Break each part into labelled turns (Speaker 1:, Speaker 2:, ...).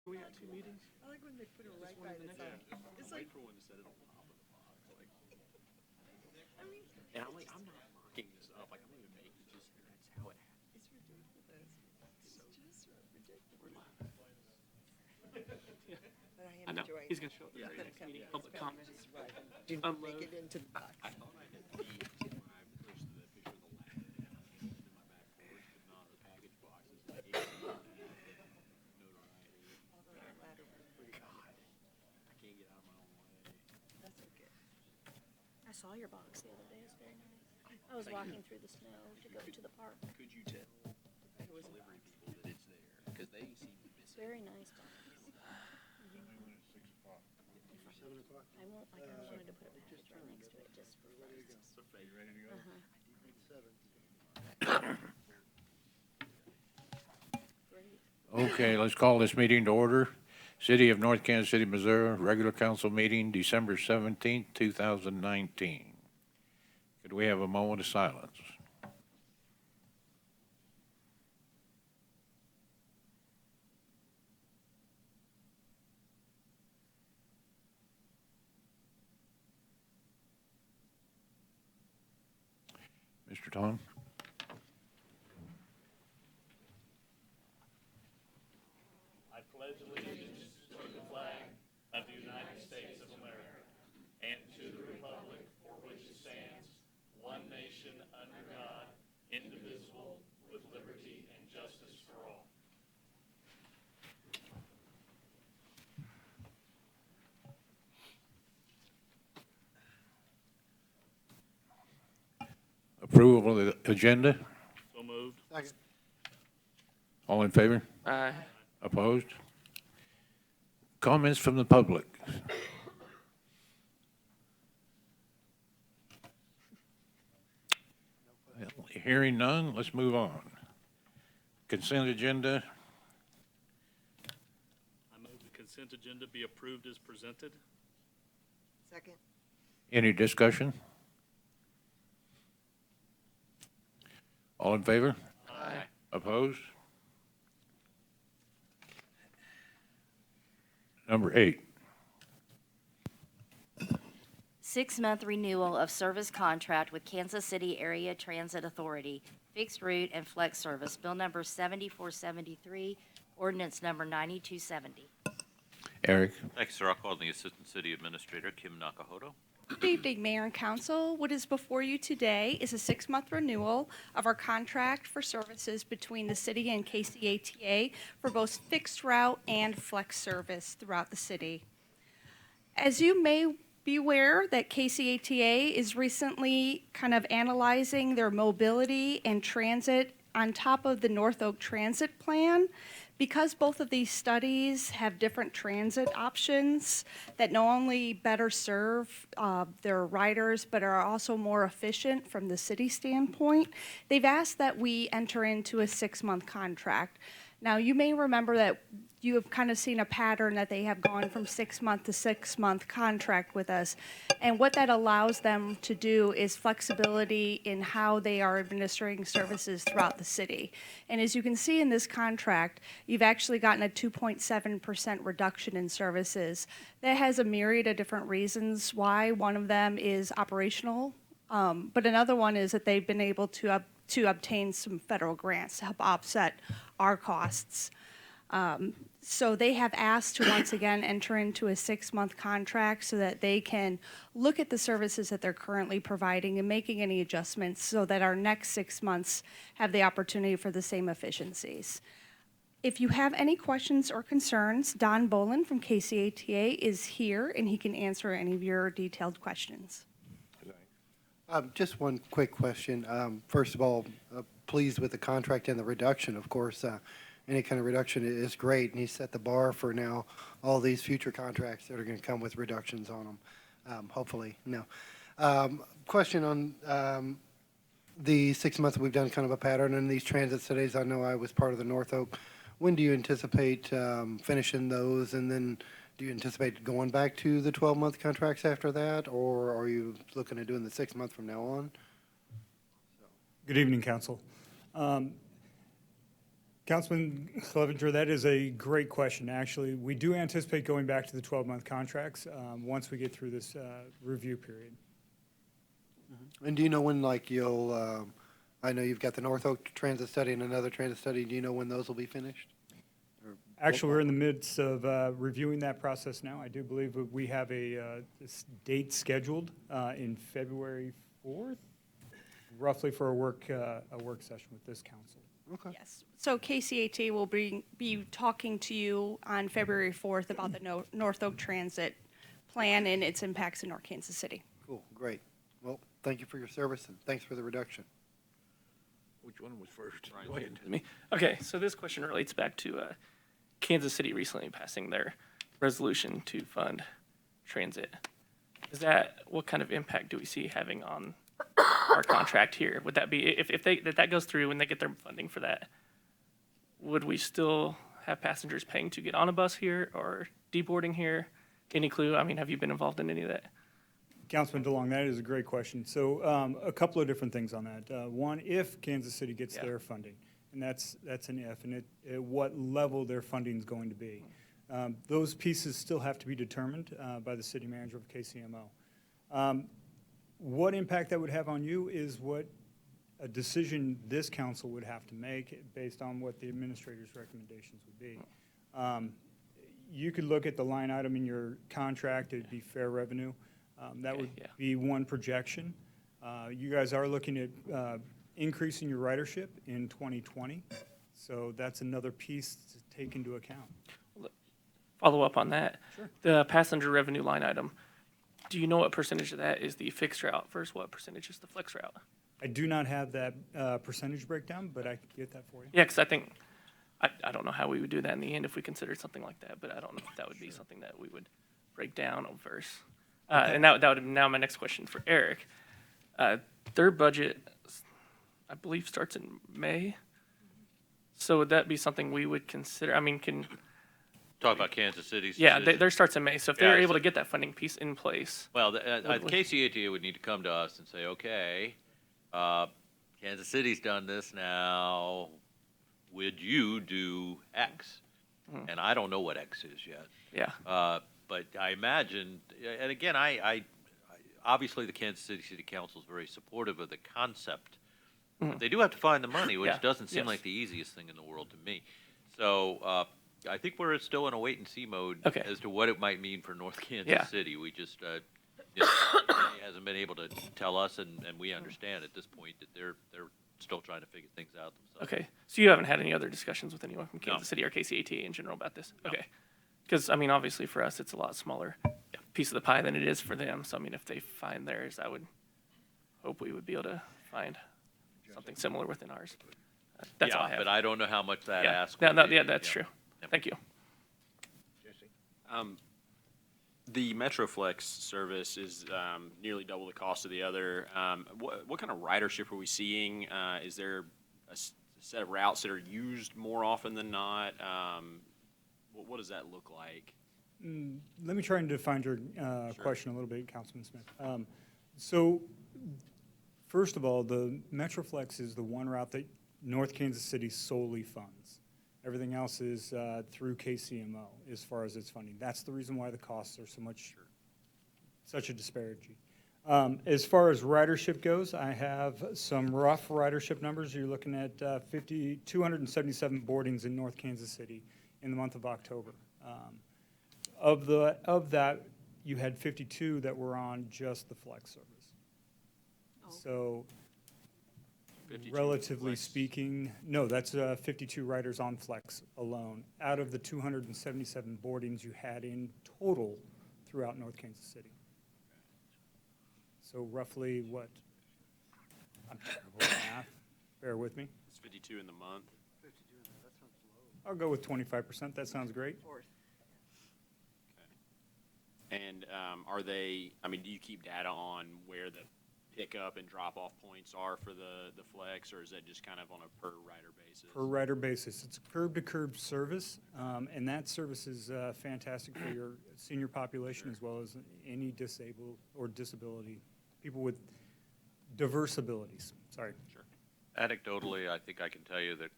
Speaker 1: We had 2 meetings.
Speaker 2: I like when they put it right by the side. It's like,
Speaker 1: For one to set it on top of the box. Like,
Speaker 2: I mean,
Speaker 1: and I'm like, I'm not mocking this up. Like, I'm not even making it. Just that's how it happened.
Speaker 2: it's ridiculous. It's just ridiculous. But I
Speaker 1: I
Speaker 2: am
Speaker 1: know.
Speaker 2: enjoying
Speaker 1: He's
Speaker 2: it.
Speaker 1: gonna show up at the
Speaker 2: Not
Speaker 1: very
Speaker 2: gonna
Speaker 1: next meeting.
Speaker 2: come
Speaker 1: Public
Speaker 2: back.
Speaker 1: comment.
Speaker 2: Just right. Do not make it into the box.
Speaker 1: I thought I had the when I pushed the picture of the ladder down in my back porch, but not the package boxes. Like, it didn't have notoriety.
Speaker 2: Although the ladder was pretty
Speaker 1: God, I can't get out of my own way.
Speaker 2: That's okay.
Speaker 3: I saw your box the other day. It's very nice. I was walking through the snow to go to the park.
Speaker 1: Could you tell the delivery people that it's there? Because they seem to miss
Speaker 3: It's
Speaker 1: it.
Speaker 3: very nice box.
Speaker 4: 7 o'clock.
Speaker 3: I won't. I kind of wanted to put a package right next to it just for first.
Speaker 1: So, Faye, you ready to go?
Speaker 3: Uh-huh.
Speaker 4: 7.
Speaker 3: Great.
Speaker 5: Okay, let's call this meeting to order. City of North Kansas City, Missouri, regular council meeting, December 17th, 2019. Could we have a moment of silence? Mr. Tom?
Speaker 6: I pledge allegiance to the flag of the United States of America and to the republic for which it stands, one nation under God, indivisible, with liberty and justice for all.
Speaker 5: Approval of the agenda?
Speaker 6: So moved.
Speaker 4: Second.
Speaker 5: All in favor?
Speaker 1: Aye.
Speaker 5: Opposed? Comments from the public? Well, hearing none, let's move on. Consent agenda,
Speaker 6: I move the consent agenda be approved as presented.
Speaker 2: Second.
Speaker 5: any discussion? All in favor?
Speaker 1: Aye.
Speaker 5: Opposed? Number 8.
Speaker 7: 6-month renewal of service contract with Kansas City Area Transit Authority, fixed route and flex service, bill number 7473, ordinance number 9270.
Speaker 5: Eric?
Speaker 8: Thank you, sir. I'll call on the Assistant City Administrator, Kim Nakahoto.
Speaker 9: Good evening, Mayor and Council. What is before you today is a 6-month renewal of our contract for services between the city and KCATA for both fixed route and flex service throughout the city. As you may be aware that KCATA is recently kind of analyzing their mobility and transit on top of the North Oak Transit Plan. Because both of these studies have different transit options that not only better serve their riders, but are also more efficient from the city standpoint, they've asked that we enter into a 6-month contract. Now, you may remember that you have kind of seen a pattern that they have gone from 6-month to 6-month contract with us. And what that allows them to do is flexibility in how they are administering services throughout the city. And as you can see in this contract, you've actually gotten a 2.7% reduction in services. That has a myriad of different reasons why. One of them is operational, but another one is that they've been able to obtain some federal grants to help offset our costs. So they have asked to once again enter into a 6-month contract so that they can look at the services that they're currently providing and making any adjustments so that our next 6 months have the opportunity for the same efficiencies. If you have any questions or concerns, Don Bolin from KCATA is here and he can answer any of your detailed questions.
Speaker 4: Just one quick question. First of all, pleased with the contract and the reduction, of course. Any kind of reduction is great, and he set the bar for now all these future contracts that are going to come with reductions on them, hopefully. No. Question on the 6 months we've done kind of a pattern in these transit studies. I know I was part of the North Oak. When do you anticipate finishing those, and then do you anticipate going back to the 12-month contracts after that, or are you looking at doing the 6 months from now on?
Speaker 10: Good evening, Council. Councilman Clevenger, that is a great question. Actually, we do anticipate going back to the 12-month contracts once we get through this review period.
Speaker 4: And do you know when, like, you'll, I know you've got the North Oak Transit Study and another transit study. Do you know when those will be finished? Or-
Speaker 10: Actually, we're in the midst of reviewing that process now. I do believe that we have a date scheduled in February 4th, roughly for a work session with this council.
Speaker 4: Okay.
Speaker 9: Yes. So KCAT will be talking to you on February 4th about the North Oak Transit Plan and its impacts in North Kansas City.
Speaker 4: Cool, great. Well, thank you for your service and thanks for the reduction.
Speaker 5: Which one was first?
Speaker 8: Ryan.
Speaker 5: Go ahead.
Speaker 2: Me. Okay, so this question relates back to Kansas City recently passing their resolution to fund transit. What kind of impact do we see having on our contract here? Would that be, if that goes through and they get their funding for that, would we still have passengers paying to get on a bus here or deboarding here? Any clue? I mean, have you been involved in any of that?
Speaker 10: Councilman DeLong, that is a great question. So a couple of different things on that. One, if Kansas City gets their funding, and that's an if, and at what level their funding is going to be. Those pieces still have to be determined by the city manager of KCMO. What impact that would have on you is what a decision this council would have to make based on what the administrator's recommendations would be. You could look at the line item in your contract, it'd be fair revenue. That would be one projection. You guys are looking at increasing your ridership in 2020, so that's another piece to take into account.
Speaker 2: Follow up on that.
Speaker 10: Sure.
Speaker 2: The passenger revenue line item, do you know what percentage of that is the fixed route versus what percentage is the flex route?
Speaker 10: I do not have that percentage breakdown, but I could get that for you.
Speaker 2: Yeah, because I think, I don't know how we would do that in the end if we considered something like that, but I don't know if that would be something that we would break down versus. And that would now my next question for Eric. Their budget, I believe, starts in May. So would that be something we would consider? I mean,
Speaker 8: Talk about Kansas City's
Speaker 2: yeah,
Speaker 8: decision.
Speaker 2: theirs starts in May. So if
Speaker 8: Yeah,
Speaker 2: they're able
Speaker 8: so-
Speaker 2: to get that funding piece in place,
Speaker 8: Well,
Speaker 2: What would-
Speaker 8: KCATA would need to come to us and say, okay, Kansas City's done this now. Would you do X? And I don't know what X is yet.
Speaker 2: yeah,
Speaker 8: But I imagine, and again, I obviously the Kansas City Council is very supportive of the concept. But they do have to find the money, which
Speaker 2: Yeah,
Speaker 8: doesn't seem
Speaker 2: yes.
Speaker 8: like the easiest thing in the world to me. So I think we're still in a wait and see mode
Speaker 2: Okay.
Speaker 8: as to what it might mean for North Kansas
Speaker 2: Yeah.
Speaker 8: City. We just hasn't been able to tell us, and we understand at this point that they're still trying to figure things out themselves.
Speaker 2: okay. So you haven't had any other discussions with anyone from
Speaker 8: No.
Speaker 2: Kansas City or KCAT in general about this?
Speaker 8: No.
Speaker 2: Okay. Because, I mean, obviously for us, it's a lot smaller piece of the pie than it is for them. So, I mean, if they find theirs, I would hope we would be able to find something similar within ours. That's all I have.
Speaker 8: But I don't know how much that
Speaker 2: Yeah.
Speaker 8: ask
Speaker 2: No,
Speaker 8: would
Speaker 2: no,
Speaker 8: be.
Speaker 2: yeah, that's true.
Speaker 8: Yep.
Speaker 2: Thank you.
Speaker 11: The Metroflex service is nearly double the cost of the other. What kind of ridership are we seeing? Is there a set of routes that are used more often than not? What does that look like?
Speaker 10: Let me try and define your question a little bit, Councilman Smith. So, first of all, the Metroflex is the one route that North Kansas City solely funds. Everything else is through KCMO as far as its funding. That's the reason why the costs are such a disparity. As far as ridership goes, I have some rough ridership numbers. You're looking at 277 boardings in North Kansas City in the month of October. Of that, you had 52 that were on just the flex service. So
Speaker 11: 52
Speaker 10: relatively
Speaker 11: Flex.
Speaker 10: speaking, no, that's 52 riders on flex alone, out of the 277 boardings you had in total throughout North Kansas City. So roughly what? I'm terrible at math. Bear with me.
Speaker 11: It's 52 in the month.
Speaker 10: I'll go with 25%. That sounds great.
Speaker 11: And are they, I mean, do you keep data on where the pickup and drop-off points are for the flex, or is that just kind of on a per-rider basis?
Speaker 10: Per rider basis. It's a curb-to-curb service, and that service is fantastic for your senior population as well as any disabled or disability, people with diverse abilities. Sorry.
Speaker 11: Sure.
Speaker 8: Anecdotally, I think I can tell you that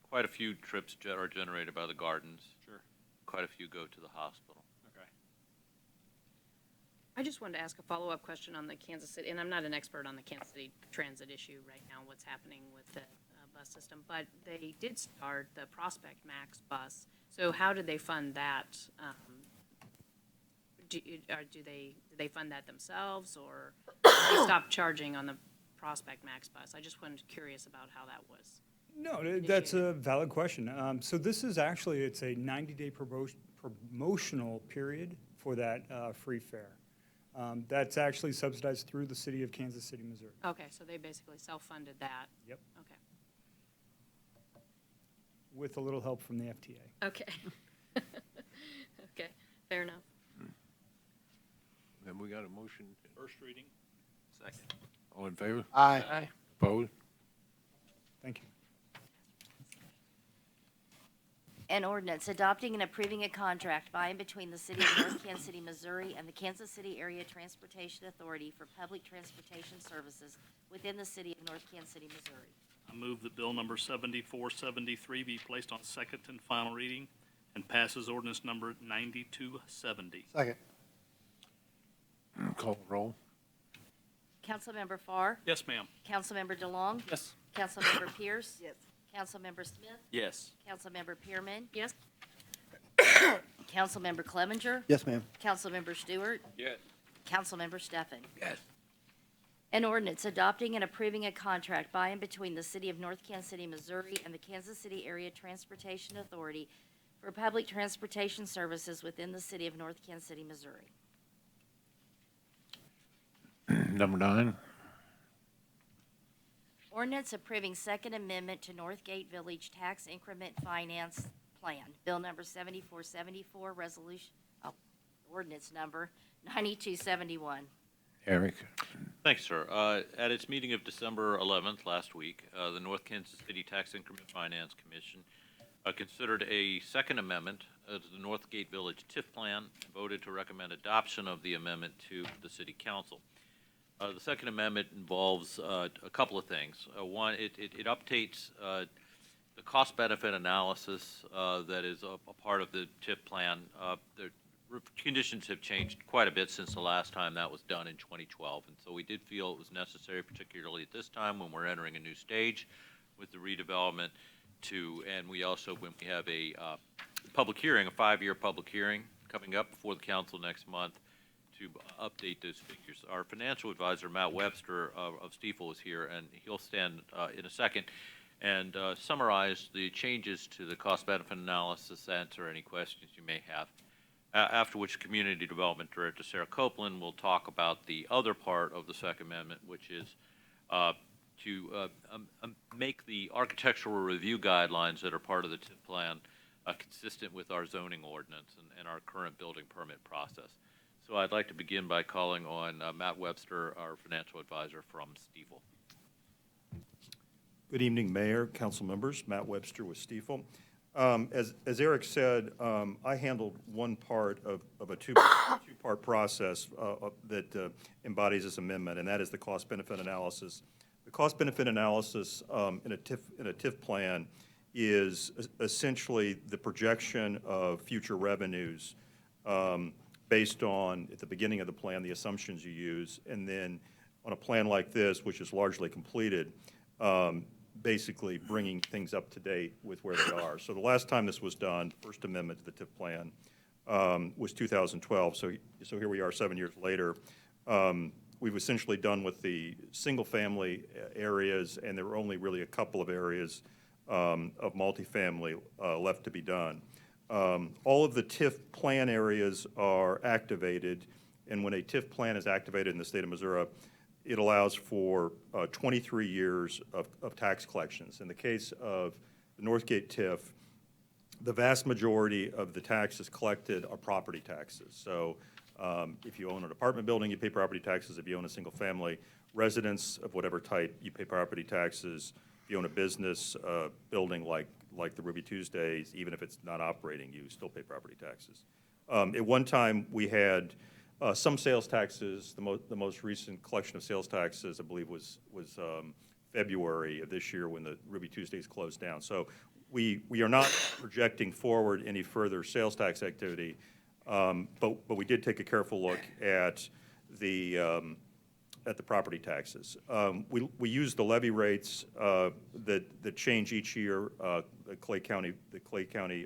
Speaker 8: quite a few trips are generated by the gardens.
Speaker 11: Sure.
Speaker 8: Quite a few go to the hospital.
Speaker 11: Okay.
Speaker 12: I just wanted to ask a follow-up question on the Kansas City, and I'm not an expert on the Kansas City transit issue right now, what's happening with the bus system, but they did start the Prospect Max bus. So how did they fund that? Do they fund that themselves, or they stopped charging on the Prospect Max bus? I just was curious about how that was.
Speaker 10: No, that's a valid question. So this is actually, it's a 90-day promotional period for that free fare. That's actually subsidized through the city of Kansas City, Missouri.
Speaker 12: Okay, so they basically self-funded that.
Speaker 10: Yep.
Speaker 12: Okay.
Speaker 10: With a little help from the FTA.
Speaker 12: Okay. Okay, fair enough.
Speaker 5: Then we got a motion.
Speaker 6: First reading.
Speaker 11: Second.
Speaker 5: All in favor?
Speaker 4: Aye.
Speaker 2: Aye.
Speaker 5: Opposed?
Speaker 10: Thank you.
Speaker 7: An ordinance adopting and approving a contract by and between the City of North Kansas City, Missouri and the Kansas City Area Transportation Authority for public transportation services within the City of North Kansas City, Missouri.
Speaker 6: I move that bill number 7473 be placed on second and final reading and passes ordinance number 9270.
Speaker 4: Second.
Speaker 5: Call roll.
Speaker 7: Councilmember Farr?
Speaker 6: Yes, ma'am.
Speaker 7: Councilmember DeLong?
Speaker 2: Yes.
Speaker 7: Councilmember Pierce? Yes. Councilmember Smith?
Speaker 11: Yes.
Speaker 7: Councilmember Pearman?
Speaker 12: Yes?
Speaker 7: Councilmember Clevenger?
Speaker 4: Yes, ma'am.
Speaker 7: Councilmember Stewart?
Speaker 11: Yes.
Speaker 7: Councilmember Steffen?
Speaker 5: Yes.
Speaker 7: An ordinance adopting and approving a contract by and between the City of North Kansas City, Missouri and the Kansas City Area Transportation Authority for public transportation services within the City of North Kansas City, Missouri.
Speaker 5: Number 9.
Speaker 7: Ordinance approving Second Amendment to Northgate Village Tax Increment Finance Plan. Bill number 7474, resolution, ordinance number 9271.
Speaker 5: Eric.
Speaker 8: Thanks, sir. At its meeting of December 11th, last week, the North Kansas City Tax Increment Finance Commission considered a second amendment to the Northgate Village TIF plan and voted to recommend adoption of the amendment to the City Council. The second amendment involves a couple of things. One, it updates the cost-benefit analysis that is a part of the TIF plan. The conditions have changed quite a bit since the last time that was done in 2012, and so we did feel it was necessary, particularly at this time when we're entering a new stage with the redevelopment, and we also, when we have a public hearing, a 5-year public hearing coming up before the council next month, to update those figures. Our financial advisor, Matt Webster of Stiefel, is here, and he'll stand in a second and summarize the changes to the cost-benefit analysis, answer any questions you may have. After which Community Development Director Sarah Copeland will talk about the other part of the Second Amendment, which is to make the architectural review guidelines that are part of the TIF plan consistent with our zoning ordinance and our current building permit process. So I'd like to begin by calling on Matt Webster, our financial advisor from Stiefel.
Speaker 13: Good evening, Mayor, council members. Matt Webster with Stiefel. As Eric said, I handled one part of a two-part process that embodies this amendment, and that is the cost-benefit analysis. The cost-benefit analysis in a TIF plan is essentially the projection of future revenues based on, at the beginning of the plan, the assumptions you use, and then on a plan like this, which is largely completed, basically bringing things up to date with where they are. So the last time this was done, first amendment to the TIF plan, was 2012. So here we are 7 years later. We've essentially done with the single-family areas, and there were only really a couple of areas of multifamily left to be done. All of the TIF plan areas are activated, and when a TIF plan is activated in the state of Missouri, it allows for 23 years of tax collections. In the case of the Northgate TIF, the vast majority of the taxes collected are property taxes. So if you own an apartment building, you pay property taxes. If you own a single-family residence of whatever type, you pay property taxes. If you own a business building like the Ruby Tuesdays, even if it's not operating, you still pay property taxes. At one time, we had some sales taxes. The most recent collection of sales taxes, I believe, was February of this year when the Ruby Tuesdays closed down. So we are not projecting forward any further sales tax activity, but we did take a careful look at the property taxes. We use the levy rates that change each year, that Clay County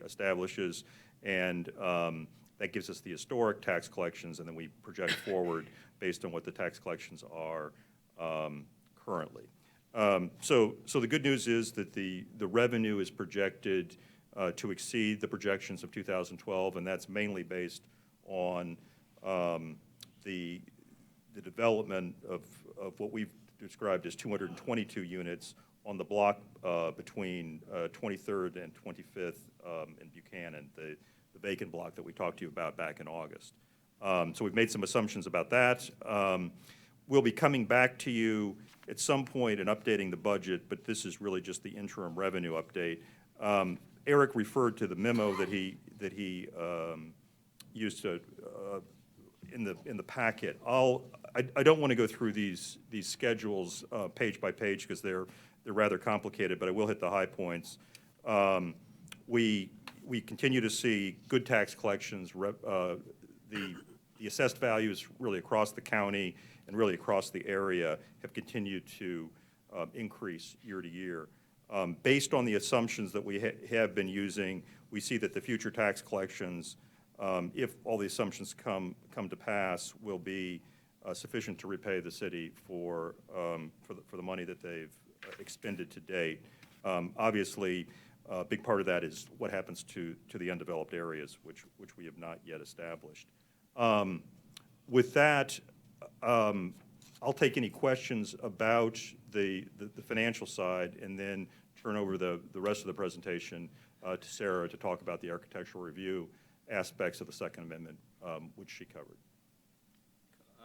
Speaker 13: establishes, and that gives us the historic tax collections, and then we project forward based on what the tax collections are currently. So the good news is that the revenue is projected to exceed the projections of 2012, and that's mainly based on the development of what we've described as 222 units on the block between 23rd and 25th in Buchanan, the vacant block that we talked to you about back in August. So we've made some assumptions about that. We'll be coming back to you at some point and updating the budget, but this is really just the interim revenue update. Eric referred to the memo that he used to in the packet. I don't want to go through these schedules page by page because they're rather complicated, but I will hit the high points. We continue to see good tax collections. The assessed values really across the county and really across the area have continued to increase year to year. Based on the assumptions that we have been using, we see that the future tax collections, if all the assumptions come to pass, will be sufficient to repay the city for the money that they've expended to date. Obviously, a big part of that is what happens to the undeveloped areas, which we have not yet established. With that, I'll take any questions about the financial side and then turn over the rest of the presentation to Sarah to talk about the architectural review aspects of the Second Amendment, which she covered.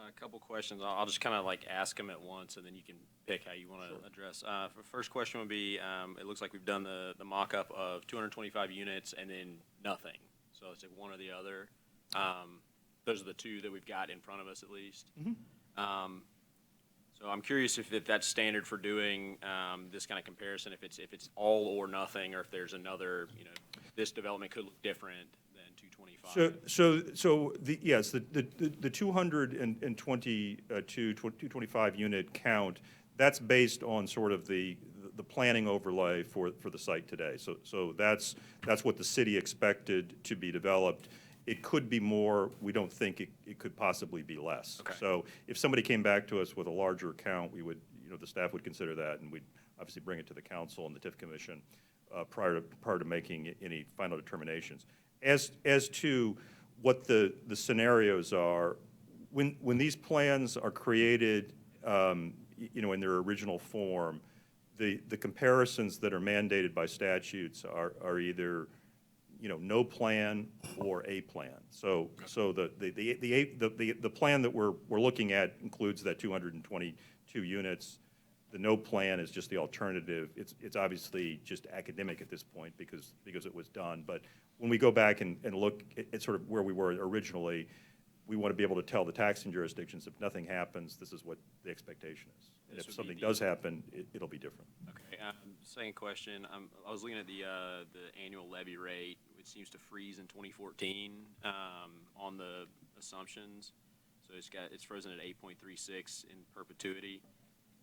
Speaker 11: A couple questions. I'll just kind of like ask them at once, and then you can pick how you want to address. First question would be, it looks like we've done the mock-up of 225 units and then nothing. So it's like one or the other. Those are the two that we've got in front of us at least. So I'm curious if that's standard for doing this kind of comparison, if it's all or nothing, or if there's another, this development could look different than 225.
Speaker 13: So yes, the 225 unit count, that's based on sort of the planning overlay for the site today. So that's what the city expected to be developed. It could be more. We don't think it could possibly be less.
Speaker 11: Okay.
Speaker 13: So if somebody came back to us with a larger count, we would, the staff would consider that, and we'd obviously bring it to the council and the TIF commission prior to making any final determinations. As to what the scenarios are, when these plans are created, in their original form, the comparisons that are mandated by statutes are either no plan or a plan. So the plan that we're looking at includes that 222 units. The no plan is just the alternative. It's obviously just academic at this point because it was done. But when we go back and look at sort of where we were originally, we want to be able to tell the taxing jurisdictions if nothing happens, this is what the expectation is. And if something does happen, it'll be different.
Speaker 11: Okay. Second question. I was looking at the annual levy rate, which seems to freeze in 2014 on the assumptions. So it's frozen at 8.36 in perpetuity.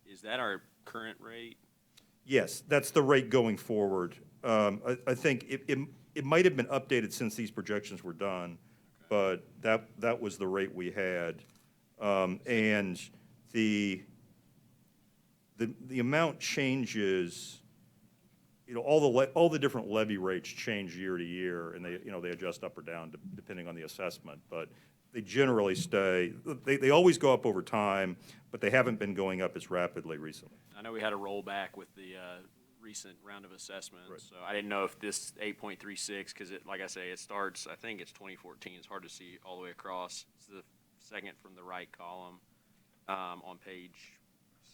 Speaker 11: Is that our current rate?
Speaker 13: Yes, that's the rate going forward. I think it might have been updated since these projections were done, but that was the rate we had. And the amount changes, all the different levy rates change year to year, and they adjust up or down depending on the assessment, but they generally stay, they always go up over time, but they haven't been going up as rapidly recently.
Speaker 11: I know we had a rollback with the recent round of assessments,
Speaker 13: Right.
Speaker 11: so I didn't know if this 8.36, because like I say, it starts, I think it's 2014, it's hard to see all the way across. It's the second from the right column on page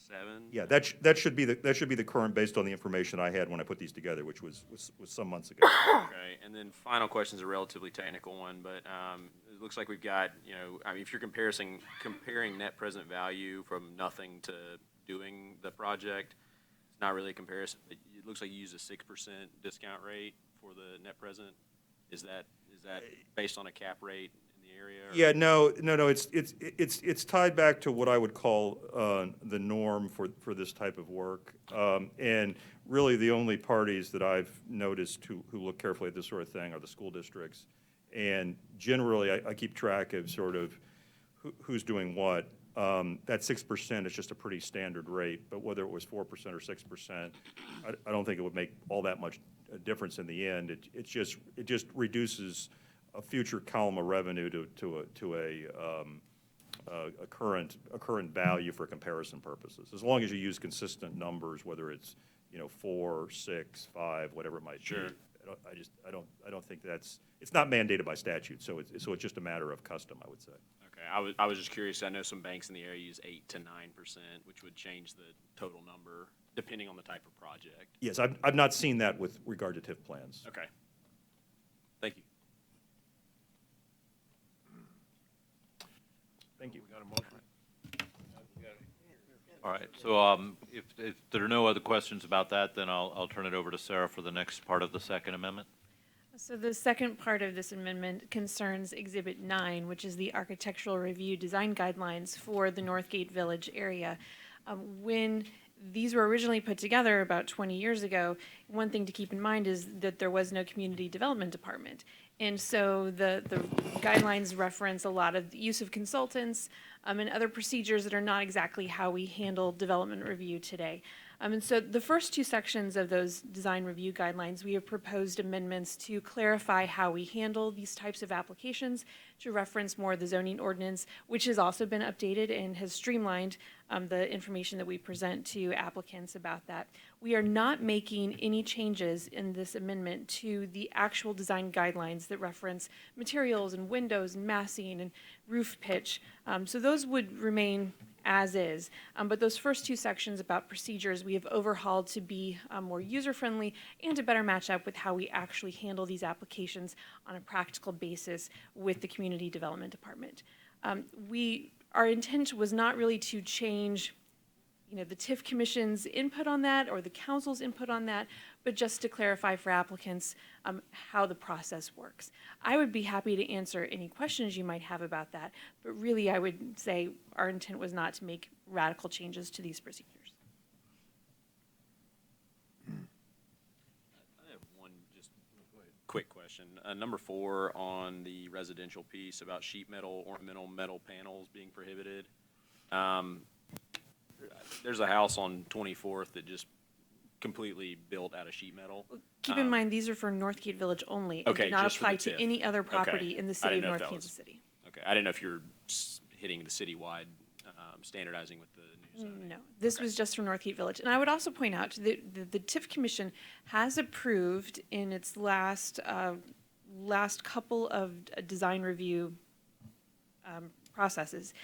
Speaker 11: 7.
Speaker 13: Yeah, that should be the current based on the information I had when I put these together, which was some months ago.
Speaker 11: Okay, and then final question is a relatively technical one, but it looks like we've got, if you're comparing net present value from nothing to doing the project, it's not really a comparison, but it looks like you use a 6% discount rate for the net present. Is that based on a cap rate in the area? Or?
Speaker 13: Yeah, no. It's tied back to what I would call the norm for this type of work. And really, the only parties that I've noticed who look carefully at this sort of thing are the school districts. And generally, I keep track of sort of who's doing what. That 6% is just a pretty standard rate, but whether it was 4% or 6%, I don't think it would make all that much difference in the end. It just reduces a future column of revenue to a current value for comparison purposes. As long as you use consistent numbers, whether it's 4, 6, 5, whatever it might be.
Speaker 11: Sure.
Speaker 13: I don't think it's not mandated by statute, so it's just a matter of custom, I would say.
Speaker 11: Okay, I was just curious. I know some banks in the area use 8 to 9%, which would change the total number depending on the type of project.
Speaker 13: Yes, I've not seen that with regard to TIF plans.
Speaker 11: Okay. Thank you.
Speaker 13: Thank you.
Speaker 5: We got a motion?
Speaker 8: All right, so if there are no other questions about that, then I'll turn it over to Sarah for the next part of the second amendment.
Speaker 14: So the second part of this amendment concerns Exhibit 9, which is the architectural review design guidelines for the Northgate Village area. When these were originally put together about 20 years ago, one thing to keep in mind is that there was no community development department. And so the guidelines reference a lot of the use of consultants and other procedures that are not exactly how we handle development review today. And so the first two sections of those design review guidelines, we have proposed amendments to clarify how we handle these types of applications, to reference more of the zoning ordinance, which has also been updated and has streamlined the information that we present to applicants about that. We are not making any changes in this amendment to the actual design guidelines that reference materials and windows and massing and roof pitch. So those would remain as is. But those first two sections about procedures we have overhauled to be more user-friendly and to better match up with how we actually handle these applications on a practical basis with the Community Development Department. Our intent was not really to change the TIF Commission's input on that or the council's input on that, but just to clarify for applicants how the process works. I would be happy to answer any questions you might have about that, but really I would say our intent was not to make radical changes to these procedures.
Speaker 11: I have one just quick question. Number 4 on the residential piece about sheet metal, ornamental metal panels being prohibited. There's a house on 24th that just completely built out of sheet metal.
Speaker 14: Keep in mind, these are for Northgate Village only and
Speaker 11: Okay,
Speaker 14: do not
Speaker 11: just for
Speaker 14: apply
Speaker 11: the
Speaker 14: to
Speaker 11: TIF.
Speaker 14: any other property
Speaker 11: Okay.
Speaker 14: in the
Speaker 11: I
Speaker 14: city
Speaker 11: didn't
Speaker 14: of
Speaker 11: know if
Speaker 14: North
Speaker 11: that
Speaker 14: Kansas
Speaker 11: was-
Speaker 14: City.
Speaker 11: Okay, I didn't know if you're hitting the citywide standardizing with the new zoning.
Speaker 14: No, this was just for Northgate Village. And I would also point out that the TIF Commission has approved in its last couple of design review processes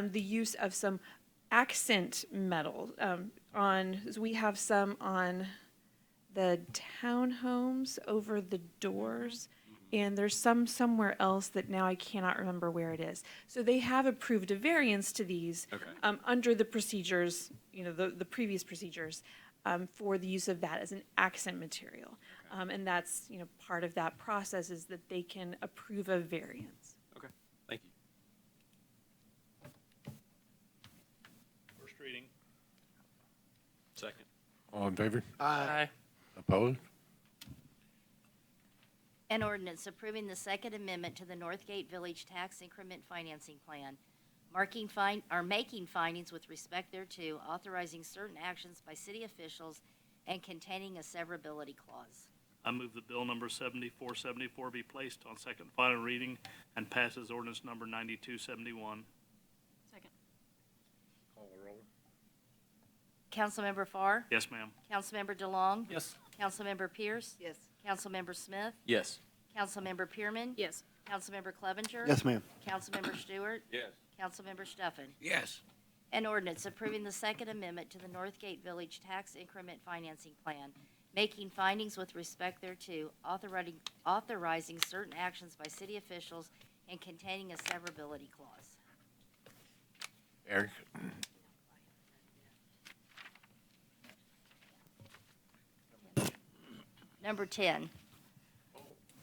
Speaker 14: the use of some accent metal so we have some on the townhomes over the doors, and there's some somewhere else that now I cannot remember where it is. So they have approved a variance to these under the procedures, the previous procedures for the use of that as an accent material. And that's, part of that process is that they can approve a variance.
Speaker 11: Okay, thank you.
Speaker 6: First reading.
Speaker 11: Second.
Speaker 5: All in favor?
Speaker 2: Aye.
Speaker 5: Opposed?
Speaker 7: An ordinance approving the Second Amendment to the Northgate Village Tax Increment Financing Plan, making findings with respect thereto, authorizing certain actions by city officials, and containing a severability clause.
Speaker 6: I move that bill number 7474 be placed on second and final reading and passes ordinance number 9271.
Speaker 12: Second.
Speaker 5: Call the roll.
Speaker 7: Councilmember Farr?
Speaker 6: Yes, ma'am.
Speaker 7: Councilmember DeLong?
Speaker 2: Yes.
Speaker 7: Councilmember Pierce?
Speaker 3: Yes.
Speaker 7: Councilmember Smith?
Speaker 11: Yes.
Speaker 7: Councilmember Pearman?
Speaker 12: Yes.
Speaker 7: Councilmember Clevenger?
Speaker 4: Yes, ma'am.
Speaker 7: Councilmember Stewart?
Speaker 5: Yes.
Speaker 7: Councilmember Stuffin.
Speaker 5: Yes.
Speaker 7: An ordinance approving the Second Amendment to the Northgate Village Tax Increment Financing Plan, making findings with respect thereto, authorizing certain actions by city officials, and containing a severability clause.
Speaker 5: Eric?
Speaker 7: Number 10,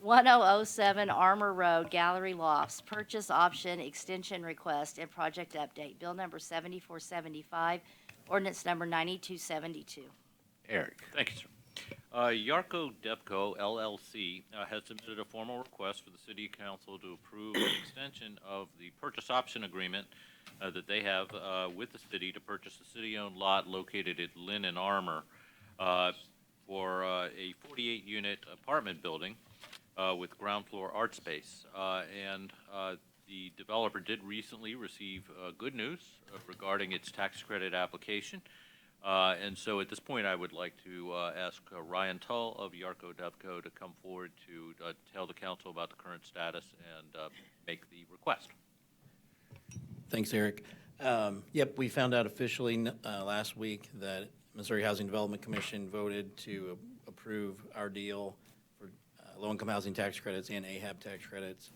Speaker 7: 1007 Armor Road, Gallery Lofts, purchase option extension request and project update. Bill number 7475, ordinance number 9272.
Speaker 5: Eric.
Speaker 8: Thank you, sir. Yarko Devco LLC has submitted a formal request for the city council to approve an extension of the purchase option agreement that they have with the city to purchase a city-owned lot located at Lynn and Armour for a 48-unit apartment building with ground floor art space. The developer did recently receive good news regarding its tax credit application. And so at this point, I would like to ask Ryan Tull of Yarko Devco to come forward to tell the council about the current status and make the request.
Speaker 15: Thanks, Eric. Yep, we found out officially last week that Missouri Housing Development Commission voted to approve our deal for low-income housing tax credits and AHAB tax credits.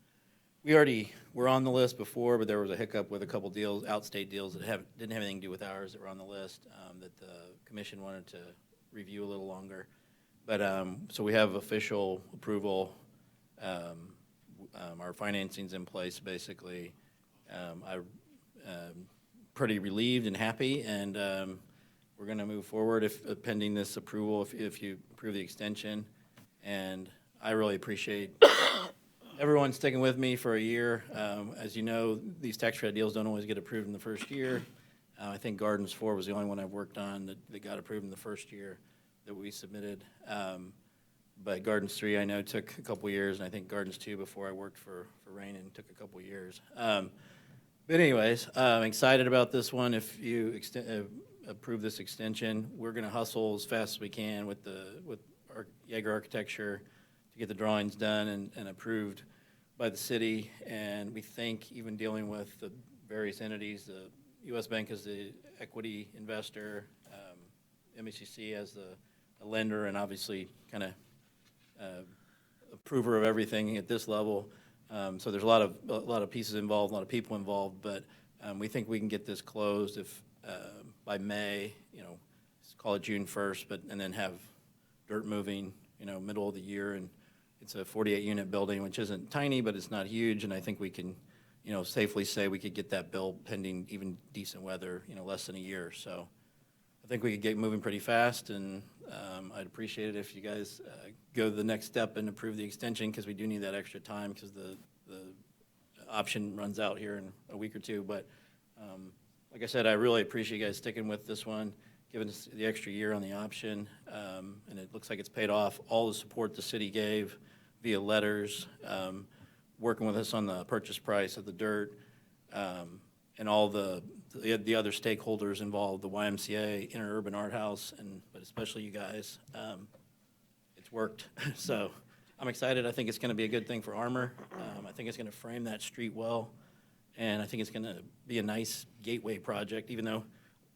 Speaker 15: We already were on the list before, but there was a hiccup with a couple deals, outstate deals that didn't have anything to do with ours that were on the list that the commission wanted to review a little longer. But so we have official approval. Our financing's in place, basically. I'm pretty relieved and happy, and we're going to move forward if pending this approval, if you approve the extension. And I really appreciate everyone sticking with me for a year. As you know, these tax credit deals don't always get approved in the first year. I think Gardens 4 was the only one I've worked on that got approved in the first year that we submitted. But Gardens 3, I know, took a couple years, and I think Gardens 2 before I worked for Rainin took a couple years. But anyways, I'm excited about this one. If you approve this extension, we're going to hustle as fast as we can with Yeager Architecture to get the drawings done and approved by the city. And we think even dealing with the various entities, the U.S. Bank as the equity investor, MECC as the lender, and obviously kind of approver of everything at this level. So there's a lot of pieces involved, a lot of people involved, but we think we can get this closed if by May, let's call it June 1st, and then have dirt moving, middle of the year. And it's a 48-unit building, which isn't tiny, but it's not huge, and I think we can, safely say we could get that built pending even decent weather, less than a year. So I think we could get moving pretty fast, and I'd appreciate it if you guys go to the next step and approve the extension, because we do need that extra time because the option runs out here in a week or two. But like I said, I really appreciate you guys sticking with this one, giving us the extra year on the option, and it looks like it's paid off. All the support the city gave via letters, working with us on the purchase price of the dirt, and all the other stakeholders involved, the YMCA, Interurban Art House, but especially you guys. It's worked. So I'm excited. I think it's going to be a good thing for Armour. I think it's going to frame that street well, and I think it's going to be a nice gateway project, even though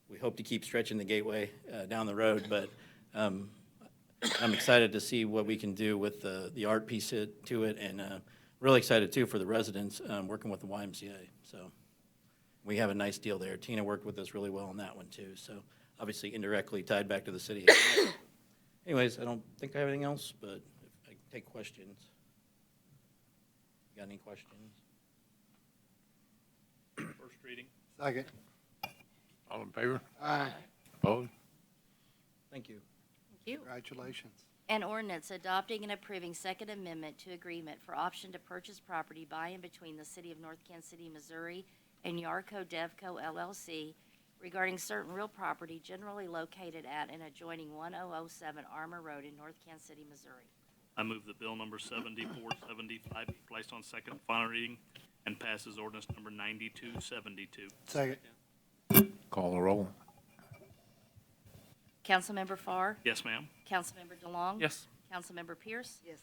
Speaker 15: we hope to keep stretching the gateway down the road. But I'm excited to see what we can do with the art piece to it, and really excited, too, for the residents working with the YMCA. So we have a nice deal there. Tina worked with us really well on that one, too. So obviously indirectly tied back to the city. Anyways, I don't think I have anything else, but if I can take questions. Got any questions?
Speaker 6: First reading.
Speaker 4: Second.
Speaker 5: All in favor?
Speaker 4: Aye.
Speaker 5: Opposed?
Speaker 7: Thank
Speaker 15: Thank you.
Speaker 7: you.
Speaker 4: Congratulations.
Speaker 7: An ordinance adopting and approving Second Amendment to agreement for option to purchase property by and between the City of North Kansas City, Missouri and Yarko Devco LLC regarding certain real property generally located at and adjoining 1007 Armour Road in North Kansas City, Missouri.
Speaker 6: I move that bill number 7475 be placed on second and final reading and passes ordinance number 9272.
Speaker 4: Second.
Speaker 5: Call the roll.
Speaker 7: Councilmember Farr?
Speaker 6: Yes, ma'am.
Speaker 7: Councilmember DeLong?
Speaker 2: Yes.
Speaker 7: Councilmember Pierce?
Speaker 3: Yes.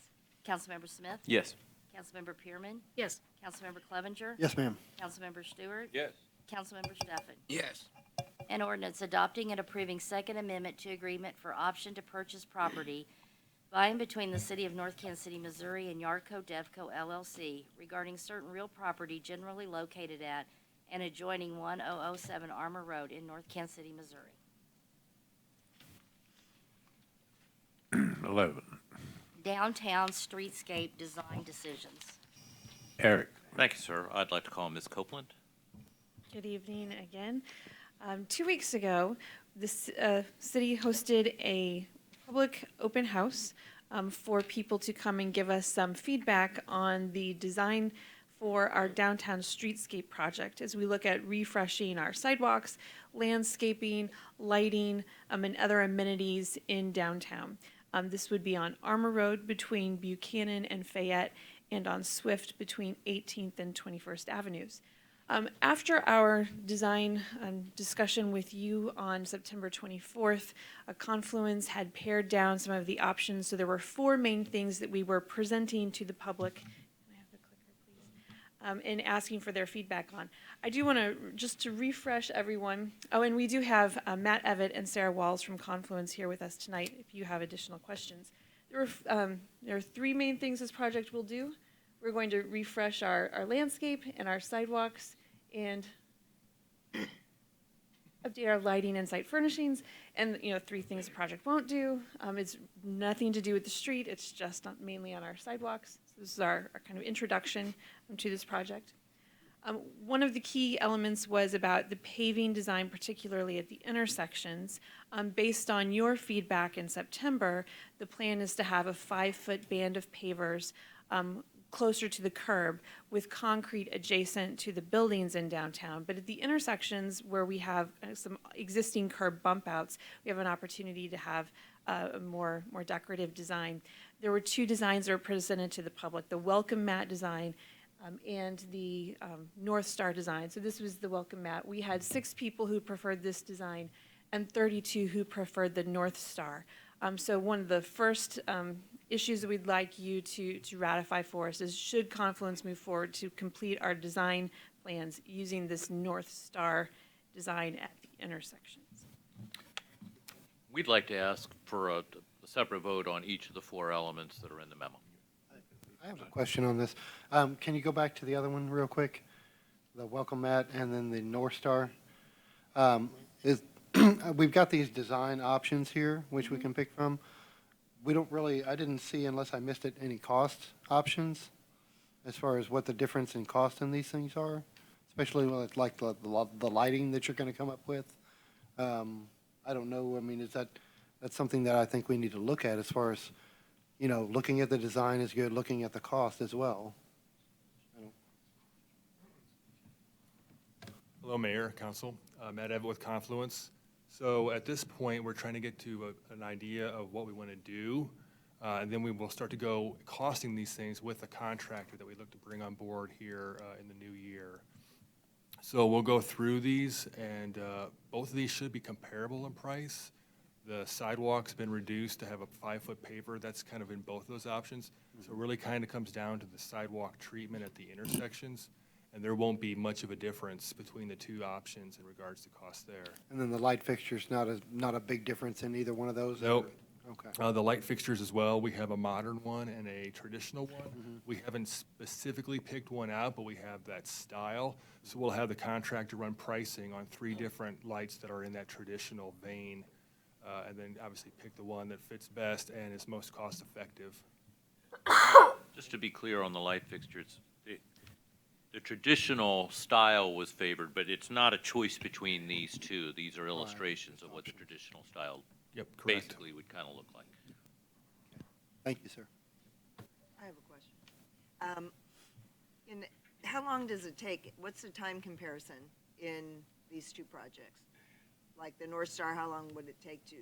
Speaker 7: Councilmember Smith?
Speaker 1: Yes.
Speaker 7: Councilmember Pearman?
Speaker 12: Yes.
Speaker 7: Councilmember Clevenger?
Speaker 4: Yes, ma'am.
Speaker 7: Councilmember Stewart?
Speaker 5: Yes.
Speaker 7: Councilmember Stefan?
Speaker 5: Yes.
Speaker 7: An ordinance adopting and approving Second Amendment to agreement for option to purchase property by and between the City of North Kansas City, Missouri and Yarko Devco LLC regarding certain real property generally located at and adjoining 1007 Armour Road in North Kansas City, Missouri.
Speaker 5: 11.
Speaker 7: downtown streetscape design decisions.
Speaker 5: Eric.
Speaker 8: Thank you, sir. I'd like to call Ms. Copeland.
Speaker 14: Good evening again. 2 weeks ago, the city hosted a public open house for people to come and give us some feedback on the design for our downtown streetscape project as we look at refreshing our sidewalks, landscaping, lighting, and other amenities in downtown. This would be on Armour Road between Buchanan and Fayette, and on Swift between 18th and 21st Avenues. After our design discussion with you on September 24th, Confluence had pared down some of the options, so there were 4 main things that we were presenting to the public. Can I have the clicker, please? And asking for their feedback on. I do want to, just to refresh everyone, and we do have Matt Evett and Sarah Walls from Confluence here with us tonight if you have additional questions. There are 3 main things this project will do. We're going to refresh our landscape and our sidewalks and update our lighting and site furnishings. And 3 things the project won't do. It's nothing to do with the street. It's just mainly on our sidewalks. So this is our kind of introduction to this project. One of the key elements was about the paving design, particularly at the intersections. Based on your feedback in September, the plan is to have a 5-foot band of pavers closer to the curb with concrete adjacent to the buildings in downtown. But at the intersections where we have some existing curb bump outs, we have an opportunity to have a more decorative design. There were 2 designs that were presented to the public, the welcome mat design and the North Star design. So this was the welcome mat. We had 6 people who preferred this design and 32 who preferred the North Star. So one of the first issues that we'd like you to ratify for us is, should Confluence move forward to complete our design plans using this North Star design at the intersections?
Speaker 8: We'd like to ask for a separate vote on each of the 4 elements that are in the memo.
Speaker 4: I have a question on this. Can you go back to the other one real quick? The welcome mat and then the North Star. We've got these design options here, which we can pick from. We don't really, I didn't see, unless I missed it, any cost options as far as what the difference in cost in these things are, especially with like the lighting that you're going to come up with. I don't know. I mean, that's something that I think we need to look at as far as, looking at the design is good, looking at the cost as well.
Speaker 16: Hello, Mayor, Council. Matt Evett with Confluence. So at this point, we're trying to get to an idea of what we want to do, and then we will start to go costing these things with a contractor that we look to bring on board here in the new year. So we'll go through these, and both of these should be comparable in price. The sidewalk's been reduced to have a 5-foot paver. That's kind of in both of those options. So it really kind of comes down to the sidewalk treatment at the intersections. And there won't be much of a difference between the 2 options in regards to cost there.
Speaker 4: And then the light fixture's not a big difference in either one of those?
Speaker 16: Nope.
Speaker 4: Okay.
Speaker 16: The light fixtures as well, we have a modern one and a traditional one. We haven't specifically picked one out, but we have that style. So we'll have the contractor run pricing on 3 different lights that are in that traditional vein. And then obviously pick the one that fits best and is most cost effective.
Speaker 8: Just to be clear on the light fixtures, the traditional style was favored, but it's not a choice between these 2. These are illustrations of what the traditional style basically would kind of look like.
Speaker 4: Thank you, sir.
Speaker 17: I have a question. How long does it take? What's the time comparison in these 2 projects? Like the North Star, how long would it take to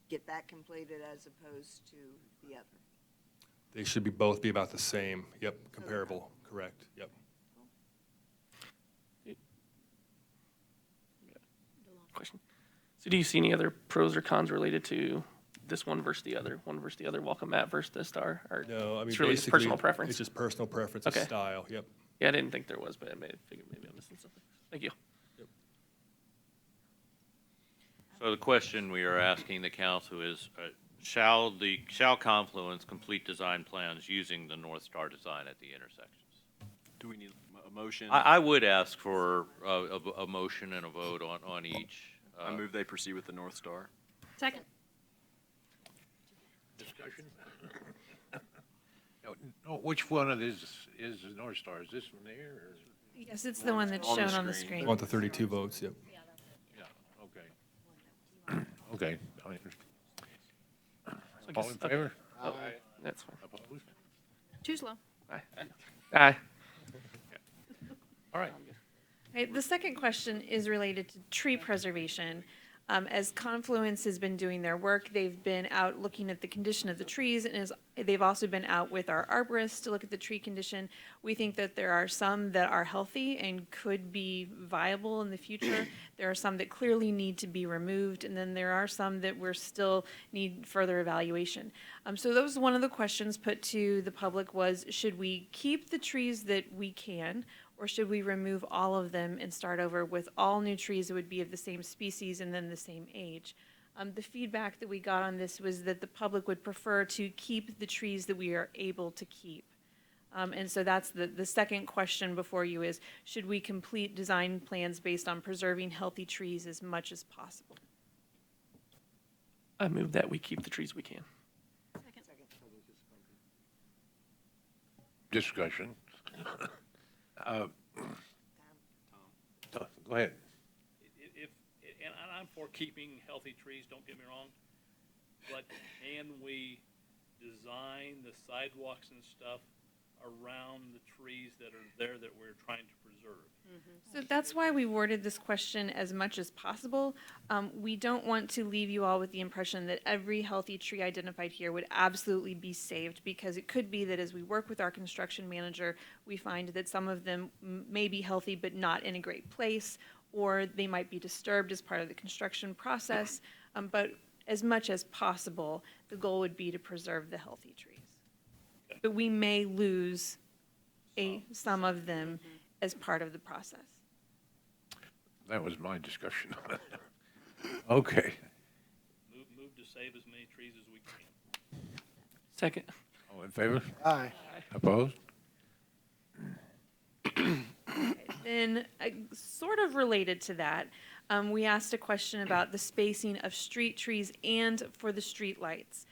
Speaker 17: get that completed as opposed to the other?
Speaker 16: They should both be about the same. Yep, comparable. Correct. Yep.
Speaker 2: Question. So do you see any other pros or cons related to this one versus the other, welcome mat versus the star? Or
Speaker 16: No, I mean,
Speaker 2: it's really just personal preference?
Speaker 16: It's just personal preference of style. Yep.
Speaker 2: Yeah, I didn't think there was, but I figured maybe I'm missing something. Thank you.
Speaker 8: So the question we are asking the council is, shall Confluence complete design plans using the North Star design at the intersections?
Speaker 11: Do we need a motion?
Speaker 8: I would ask for a motion and a vote on each.
Speaker 11: I move they proceed with the North Star.
Speaker 12: Second.
Speaker 5: Discussion? Which one of this is the North Star? Is this one there, or?
Speaker 14: Yes, it's the one that's
Speaker 11: On the
Speaker 14: shown on the
Speaker 11: screen.
Speaker 14: screen.
Speaker 16: Want the 32 votes, yep.
Speaker 5: Yeah, okay. Okay. I mean,
Speaker 2: I
Speaker 5: all
Speaker 2: guess-
Speaker 5: in
Speaker 2: okay.
Speaker 5: favor?
Speaker 2: Oh, that's fine.
Speaker 5: Opposed?
Speaker 12: Too slow.
Speaker 2: Aye. Aye.
Speaker 5: All right.
Speaker 14: Right, the second question is related to tree preservation. As Confluence has been doing their work, they've been out looking at the condition of the trees, and they've also been out with our arborists to look at the tree condition. We think that there are some that are healthy and could be viable in the future. There are some that clearly need to be removed, and then there are some that we're still need further evaluation. So that was one of the questions put to the public was, should we keep the trees that we can, or should we remove all of them and start over with all new trees that would be of the same species and then the same age? The feedback that we got on this was that the public would prefer to keep the trees that we are able to keep. And so that's the second question before you is, should we complete design plans based on preserving healthy trees as much as possible?
Speaker 2: I move that we keep the trees we can.
Speaker 5: Discussion. Go ahead.
Speaker 6: And I'm for keeping healthy trees, don't get me wrong, but can we design the sidewalks and stuff around the trees that are there that we're trying to preserve?
Speaker 14: So that's why we worded this question as much as possible. We don't want to leave you all with the impression that every healthy tree identified here would absolutely be saved, because it could be that as we work with our construction manager, we find that some of them may be healthy but not in a great place, or they might be disturbed as part of the construction process. But as much as possible, the goal would be to preserve the healthy trees. But we may lose some of them as part of the process.
Speaker 5: That was my discussion on it. Okay.
Speaker 6: Move to save as many trees as we can.
Speaker 2: Second.
Speaker 5: All in favor?
Speaker 4: Aye.
Speaker 5: Opposed?
Speaker 14: Then, sort of related to that, we asked a question about the spacing of street trees and for the street lights.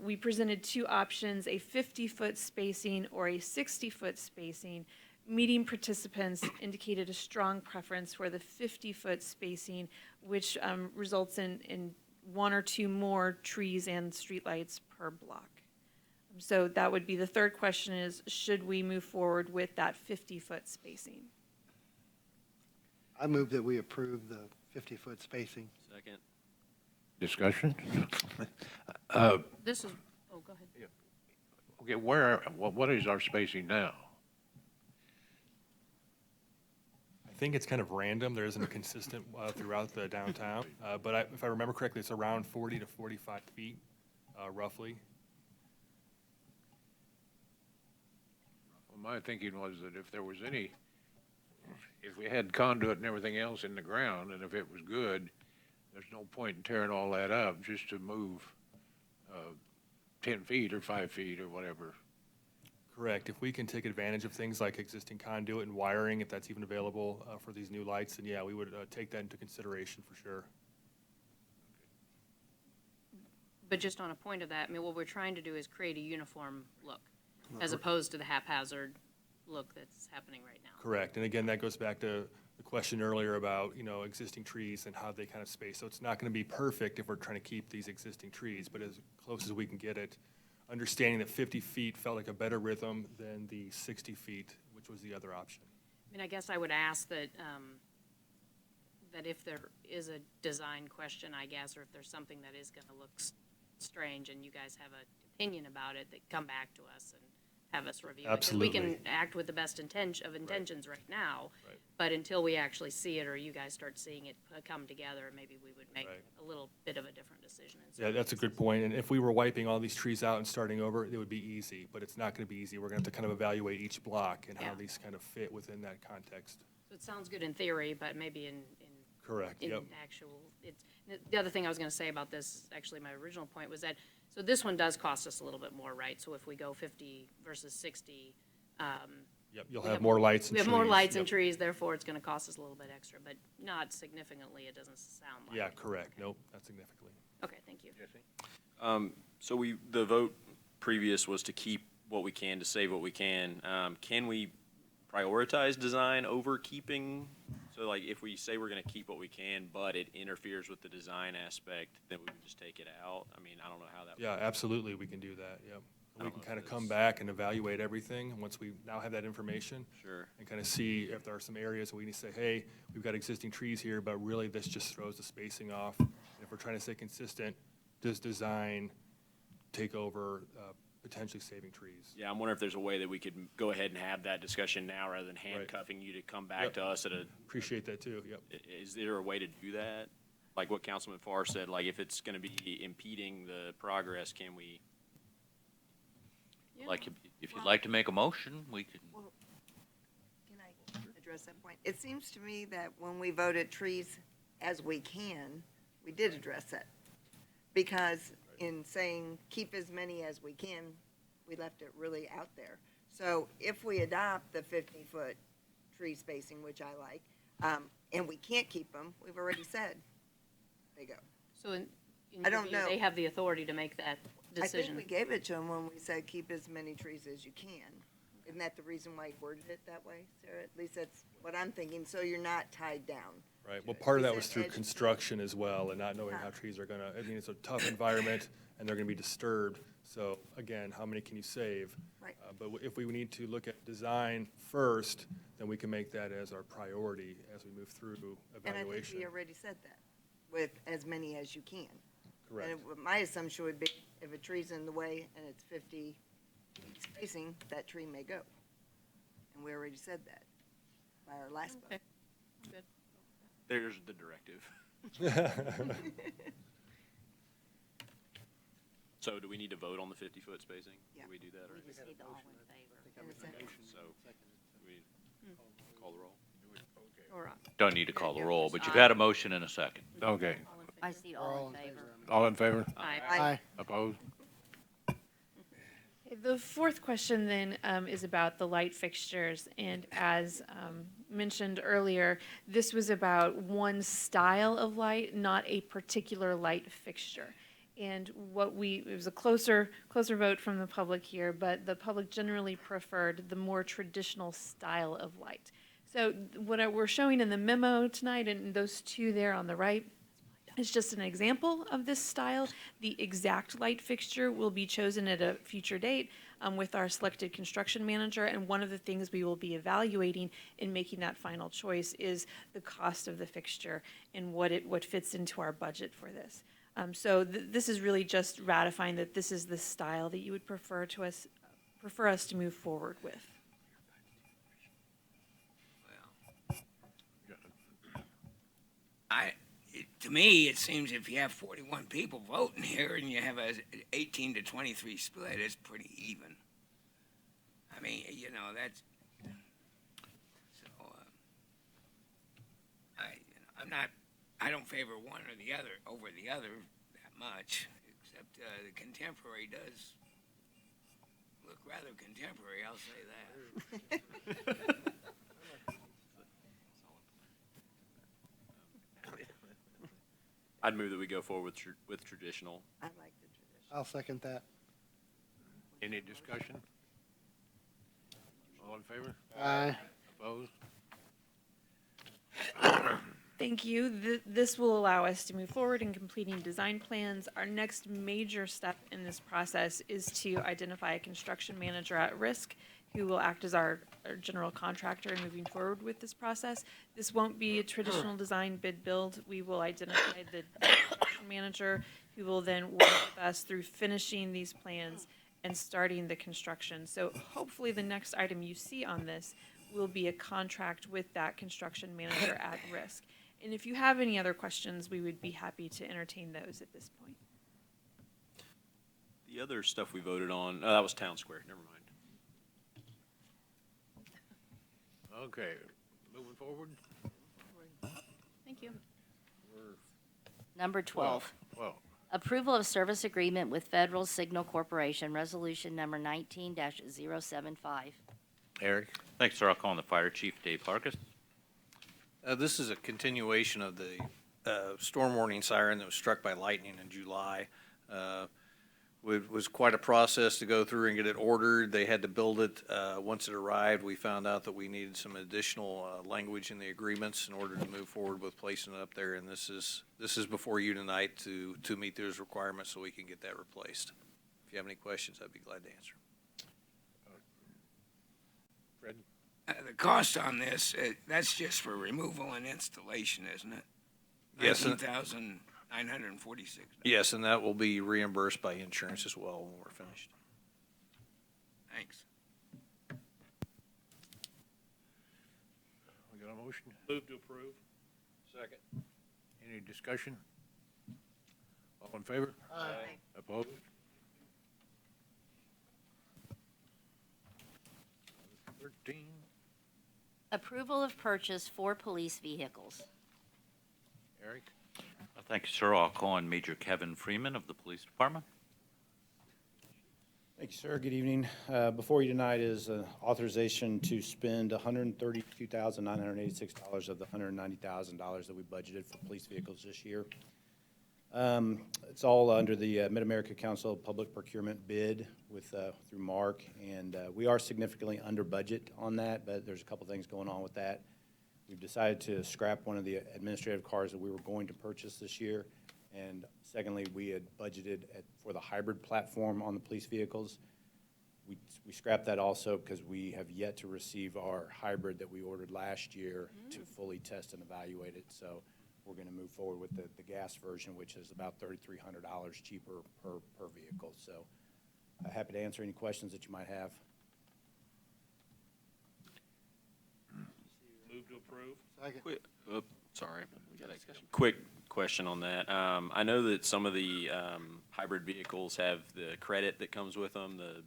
Speaker 14: We presented two options, a 50-foot spacing or a 60-foot spacing. Meeting participants indicated a strong preference for the 50-foot spacing, which results in one or two more trees and streetlights per block. So that would be the third question is, should we move forward with that 50-foot spacing?
Speaker 4: I move that we approve the 50-foot spacing.
Speaker 11: Second.
Speaker 5: Discussion?
Speaker 12: This is, oh, go ahead.
Speaker 5: Okay, what is our spacing now?
Speaker 16: I think it's kind of random. There isn't a consistent throughout the downtown. But if I remember correctly, it's around 40 to 45 feet, roughly.
Speaker 5: Well, my thinking was that if there was if we had conduit and everything else in the ground, and if it was good, there's no point in tearing all that up just to move 10 feet or 5 feet or whatever.
Speaker 16: Correct. If we can take advantage of things like existing conduit and wiring, if that's even available for these new lights, then yeah, we would take that into consideration for sure.
Speaker 12: But just on a point of that, I mean, what we're trying to do is create a uniform look, as opposed to the haphazard look that's happening right now.
Speaker 16: Correct. And again, that goes back to the question earlier about, existing trees and how they kind of space. So it's not going to be perfect if we're trying to keep these existing trees, but as close as we can get it, understanding that 50 feet felt like a better rhythm than the 60 feet, which was the other option.
Speaker 12: I mean, I guess I would ask that, that if there is a design question, I guess, or if there's something that is going to look strange and you guys have an opinion about it, that come back to us and have us review it. 'Cause
Speaker 16: Absolutely.
Speaker 12: we can act with the best intentions right now,
Speaker 16: Right.
Speaker 12: but until we actually see it or you guys start seeing it come together, maybe we would make
Speaker 16: Right.
Speaker 12: a little bit of a different decision.
Speaker 16: Yeah, that's a good point. And if we were wiping all these trees out and starting over, it would be easy, but it's not going to be easy. We're going to have to kind of evaluate each block and how
Speaker 12: Yeah.
Speaker 16: these kind of fit within that context.
Speaker 12: So it sounds good in theory, but maybe in
Speaker 16: Correct, yep.
Speaker 12: actual, the other thing I was gonna say about this, actually, my original point was that, so this one does cost us a little bit more, right? So if we go 50 versus 60,
Speaker 16: Yep, you'll
Speaker 12: we
Speaker 16: have more lights and
Speaker 12: we
Speaker 16: trees.
Speaker 12: have more lights and
Speaker 16: Yep.
Speaker 12: trees, therefore it's gonna cost us a little bit extra, but not significantly, it doesn't sound like.
Speaker 16: Yeah, correct. Nope, not significantly.
Speaker 12: Okay, thank you.
Speaker 11: So the vote previous was to keep what we can to save what we can. Can we prioritize design over keeping? So like if we say we're gonna keep what we can, but it interferes with the design aspect, then we would just take it out? I mean, I don't know how that.
Speaker 16: Yeah, absolutely, we can do that, yep. We can
Speaker 11: know
Speaker 16: kind
Speaker 11: if
Speaker 16: of come
Speaker 11: it's-
Speaker 16: back and evaluate everything, once we now have that information.
Speaker 11: Sure.
Speaker 16: And kind of see if there are some areas where we need to say, hey, we've got existing trees here, but really this just throws the spacing off. And if we're trying to stay consistent, does design take over potentially saving trees?
Speaker 11: Yeah, I'm wondering if there's a way that we could go ahead and have that discussion now rather than handcuffing you to come back
Speaker 16: Yep.
Speaker 11: to us at a.
Speaker 16: Appreciate that too, yep.
Speaker 11: Is there a way to do that? Like what Councilman Farr said, like if it's gonna be impeding the progress, can we?
Speaker 8: Like, if you'd like to make a motion, we could.
Speaker 17: Can I address that point? It seems to me that when we voted trees as we can, we did address that. Because in saying keep as many as we can, we left it really out there. So if we adopt the 50-foot tree spacing, which I like, and we can't keep them, we've already said they go.
Speaker 12: So in
Speaker 17: I
Speaker 12: your
Speaker 17: don't
Speaker 12: view,
Speaker 17: know.
Speaker 12: they have the authority to make that
Speaker 17: I
Speaker 12: decision?
Speaker 17: think we gave it to them when we said keep as many trees as you can. Isn't that the reason why you worded it that way, Sarah? At least that's what I'm thinking, so you're not tied down.
Speaker 16: Right, well, part of
Speaker 17: We
Speaker 16: that was
Speaker 17: said
Speaker 16: through
Speaker 17: edge-
Speaker 16: construction as well, and not knowing how trees are gonna, I mean, it's a tough environment, and they're gonna be disturbed. So, again, how many can you save?
Speaker 17: Right.
Speaker 16: But if we need to look at design first, then we can make that as our priority as we move through
Speaker 17: And I think
Speaker 16: evaluation.
Speaker 17: we already said that, with as many as you can.
Speaker 16: Correct.
Speaker 17: And my assumption would be, if a tree's in the way and it's 50 feet spacing, that tree may go. And we already said that by our last vote.
Speaker 12: Okay, good.
Speaker 11: There's the directive. So do we need to vote on the 50-foot spacing?
Speaker 17: Yeah.
Speaker 11: Do we do that, or?
Speaker 7: We just need the all in favor.
Speaker 17: In a second.
Speaker 11: So, we call the roll?
Speaker 12: Or,
Speaker 8: Don't need to call the roll, but you've had a motion and a second.
Speaker 5: Okay,
Speaker 7: I see all in favor.
Speaker 5: all in favor?
Speaker 12: aye.
Speaker 17: Aye.
Speaker 5: Opposed?
Speaker 14: The fourth question then is about the light fixtures, and as mentioned earlier, this was about one style of light, not a particular light fixture. And it was a closer vote from the public here, but the public generally preferred the more traditional style of light. So what we're showing in the memo tonight, and those two there on the right, is just an example of this style. The exact light fixture will be chosen at a future date with our selected construction manager, and one of the things we will be evaluating in making that final choice is the cost of the fixture and what fits into our budget for this. So this is really just ratifying that this is the style that you would prefer us to move forward with.
Speaker 18: To me, it seems if you have 41 people voting here and you have a 18 to 23 split, it's pretty even. I mean, you know, that's, so, I don't favor one or the other over the other that much, except the contemporary does look rather contemporary, I'll say that.
Speaker 11: I'd move that we go forward with traditional.
Speaker 17: I like the tradition.
Speaker 4: I'll second that.
Speaker 5: Any discussion? All in favor?
Speaker 4: Aye.
Speaker 5: Opposed?
Speaker 14: Thank you. This will allow us to move forward in completing design plans. Our next major step in this process is to identify a construction manager at risk who will act as our general contractor in moving forward with this process. This won't be a traditional design bid build. We will identify the construction manager who will then work with us through finishing these plans and starting the construction. So hopefully the next item you see on this will be a contract with that construction manager at risk. And if you have any other questions, we would be happy to entertain those at this point.
Speaker 11: The other stuff we voted on, that was Town Square, never mind.
Speaker 5: Okay, moving forward?
Speaker 12: Thank you.
Speaker 7: Number 12.
Speaker 5: 12.
Speaker 7: Approval of service agreement with Federal Signal Corporation, resolution number 19-075.
Speaker 5: Eric?
Speaker 8: Thanks, sir. I'll call on the fire chief, Dave Harkis.
Speaker 19: This is a continuation of the storm warning siren that was struck by lightning in July. was quite a process to go through and get it ordered. They had to build it. Once it arrived, we found out that we needed some additional language in the agreements in order to move forward with placing it up there. And this is before you tonight to meet those requirements so we can get that replaced. If you have any questions, I'd be glad to answer.
Speaker 5: Fred?
Speaker 18: The cost on this, that's just for removal and installation, isn't it?
Speaker 19: Yes.
Speaker 18: $19,946.
Speaker 19: Yes, and that will be reimbursed by insurance as well when we're finished.
Speaker 18: Thanks.
Speaker 5: We got a motion?
Speaker 6: Move to approve.
Speaker 5: Second. Any discussion? All in favor?
Speaker 17: Aye.
Speaker 5: Opposed? Item 13.
Speaker 7: Approval of purchase 4 police vehicles.
Speaker 5: Eric?
Speaker 8: Thank you, sir. I'll call on Major Kevin Freeman of the Police Department.
Speaker 20: Thank you, sir. Good evening. Before you tonight is authorization to spend $132,986 of the $190,000 that we budgeted for police vehicles this year. It's all under the Mid-America Council of Public Procurement bid with through Mark, and we are significantly under budget on that, but there's a couple things going on with that. We've decided to scrap one of the administrative cars that we were going to purchase this year, and secondly, we had budgeted for the hybrid platform on the police vehicles. We scrapped that also because we have yet to receive our hybrid that we ordered last year to fully test and evaluate it. So we're going to move forward with the gas version, which is about $3,300 cheaper per vehicle. So happy to answer any questions that you might have.
Speaker 6: Move to approve.
Speaker 11: Quick, sorry. Quick question on that. I know that some of the hybrid vehicles have the credit that comes with them, the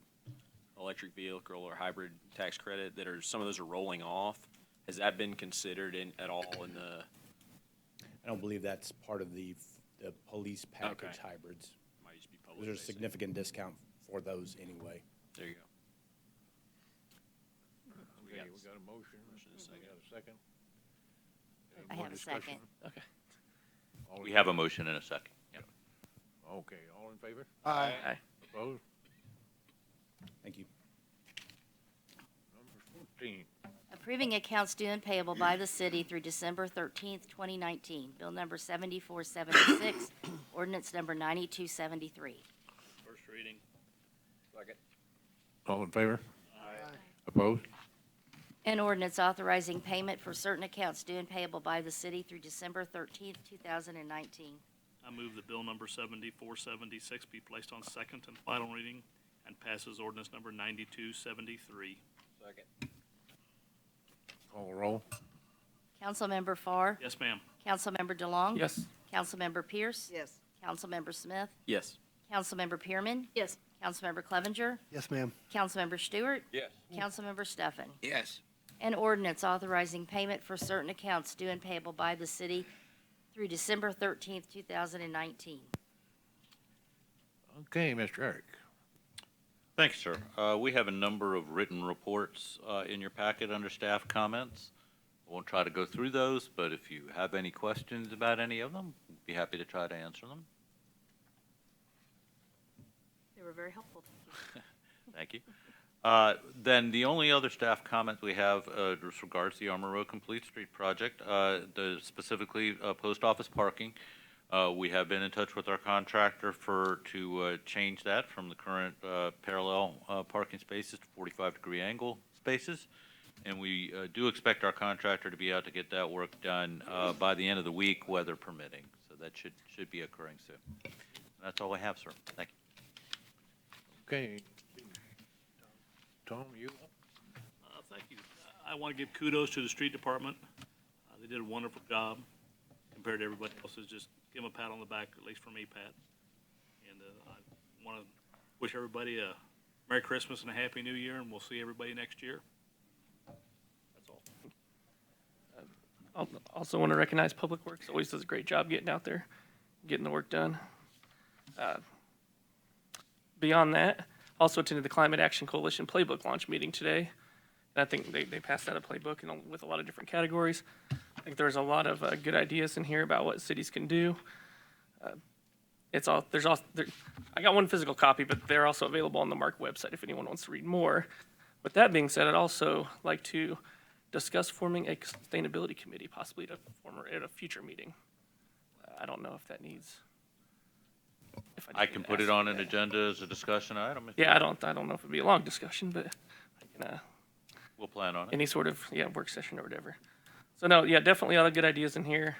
Speaker 11: electric vehicle or hybrid tax credit, some of those are rolling off. Has that been considered at all in the?
Speaker 20: I don't believe that's part of the police package hybrids.
Speaker 11: Might just be
Speaker 20: There's a significant discount for those anyway.
Speaker 11: There you go.
Speaker 5: Okay, we got a motion. We got a second. Any
Speaker 7: I
Speaker 5: more
Speaker 7: have a
Speaker 5: discussion?
Speaker 7: second.
Speaker 2: Okay.
Speaker 5: All in
Speaker 8: We have a
Speaker 5: favor?
Speaker 8: motion and a second. Yep.
Speaker 5: Okay, all in favor?
Speaker 4: Aye.
Speaker 2: Aye.
Speaker 5: Opposed?
Speaker 20: Thank you.
Speaker 5: Number 14.
Speaker 7: Approving accounts due and payable by the city through December 13th, 2019. Bill number 7476, ordinance number 9273.
Speaker 6: First reading.
Speaker 5: Second. All in favor? Aye. Opposed?
Speaker 7: An ordinance authorizing payment for certain accounts due and payable by the city through December 13th, 2019.
Speaker 6: I move that bill number 7476 be placed on second and final reading and passes ordinance number 9273.
Speaker 5: Second. Call roll.
Speaker 7: Councilmember Farr?
Speaker 6: Yes, ma'am.
Speaker 7: Councilmember DeLong?
Speaker 2: Yes.
Speaker 7: Councilmember Pierce?
Speaker 17: Yes.
Speaker 7: Councilmember Smith?
Speaker 11: Yes.
Speaker 7: Councilmember Pearman?
Speaker 3: Yes.
Speaker 7: Councilmember Clevenger?
Speaker 4: Yes, ma'am.
Speaker 7: Councilmember Stewart?
Speaker 5: Yes.
Speaker 7: Councilmember Stefan?
Speaker 18: Yes.
Speaker 7: An ordinance authorizing payment for certain accounts due and payable by the city through December 13th, 2019.
Speaker 5: Okay, Mr. Eric.
Speaker 8: Thanks, sir. We have a number of written reports in your packet under staff comments. I won't try to go through those, but if you have any questions about any of them, I'd be happy to try to answer them.
Speaker 12: They were very helpful.
Speaker 8: Thank you. Then the only other staff comment we have with regards to the Armor Road Complete Street project, specifically post office parking. We have been in touch with our contractor to change that from the current parallel parking spaces to 45-degree angle spaces. And we do expect our contractor to be out to get that work done by the end of the week, weather permitting. So that should be occurring soon. And that's all I have, sir. Thank you.
Speaker 5: Okay. Tom, you?
Speaker 6: Thank you. I want to give kudos to the street department. They did a wonderful job compared to everybody else's. Just give them a pat on the back, at least for me, Pat. And I want to wish everybody a Merry Christmas and a Happy New Year, and we'll see everybody next year. That's all.
Speaker 2: I also want to recognize Public Works. Always does a great job getting out there, getting the work done. Beyond that, also attended the Climate Action Coalition Playbook launch meeting today. And I think they passed out a playbook with a lot of different categories. I think there's a lot of good ideas in here about what cities can do. it's all, there's also, I got one physical copy, but they're also available on the Mark website if anyone wants to read more. With that being said, I'd also like to discuss forming a sustainability committee, possibly to form at a future meeting. I don't know if that needs. If
Speaker 8: I can put it on an agenda as a discussion item.
Speaker 2: Yeah, I don't know if it'd be a long discussion, but I can,
Speaker 8: We'll plan on it.
Speaker 2: any sort of, work session or whatever. So no, yeah, definitely a lot of good ideas in here.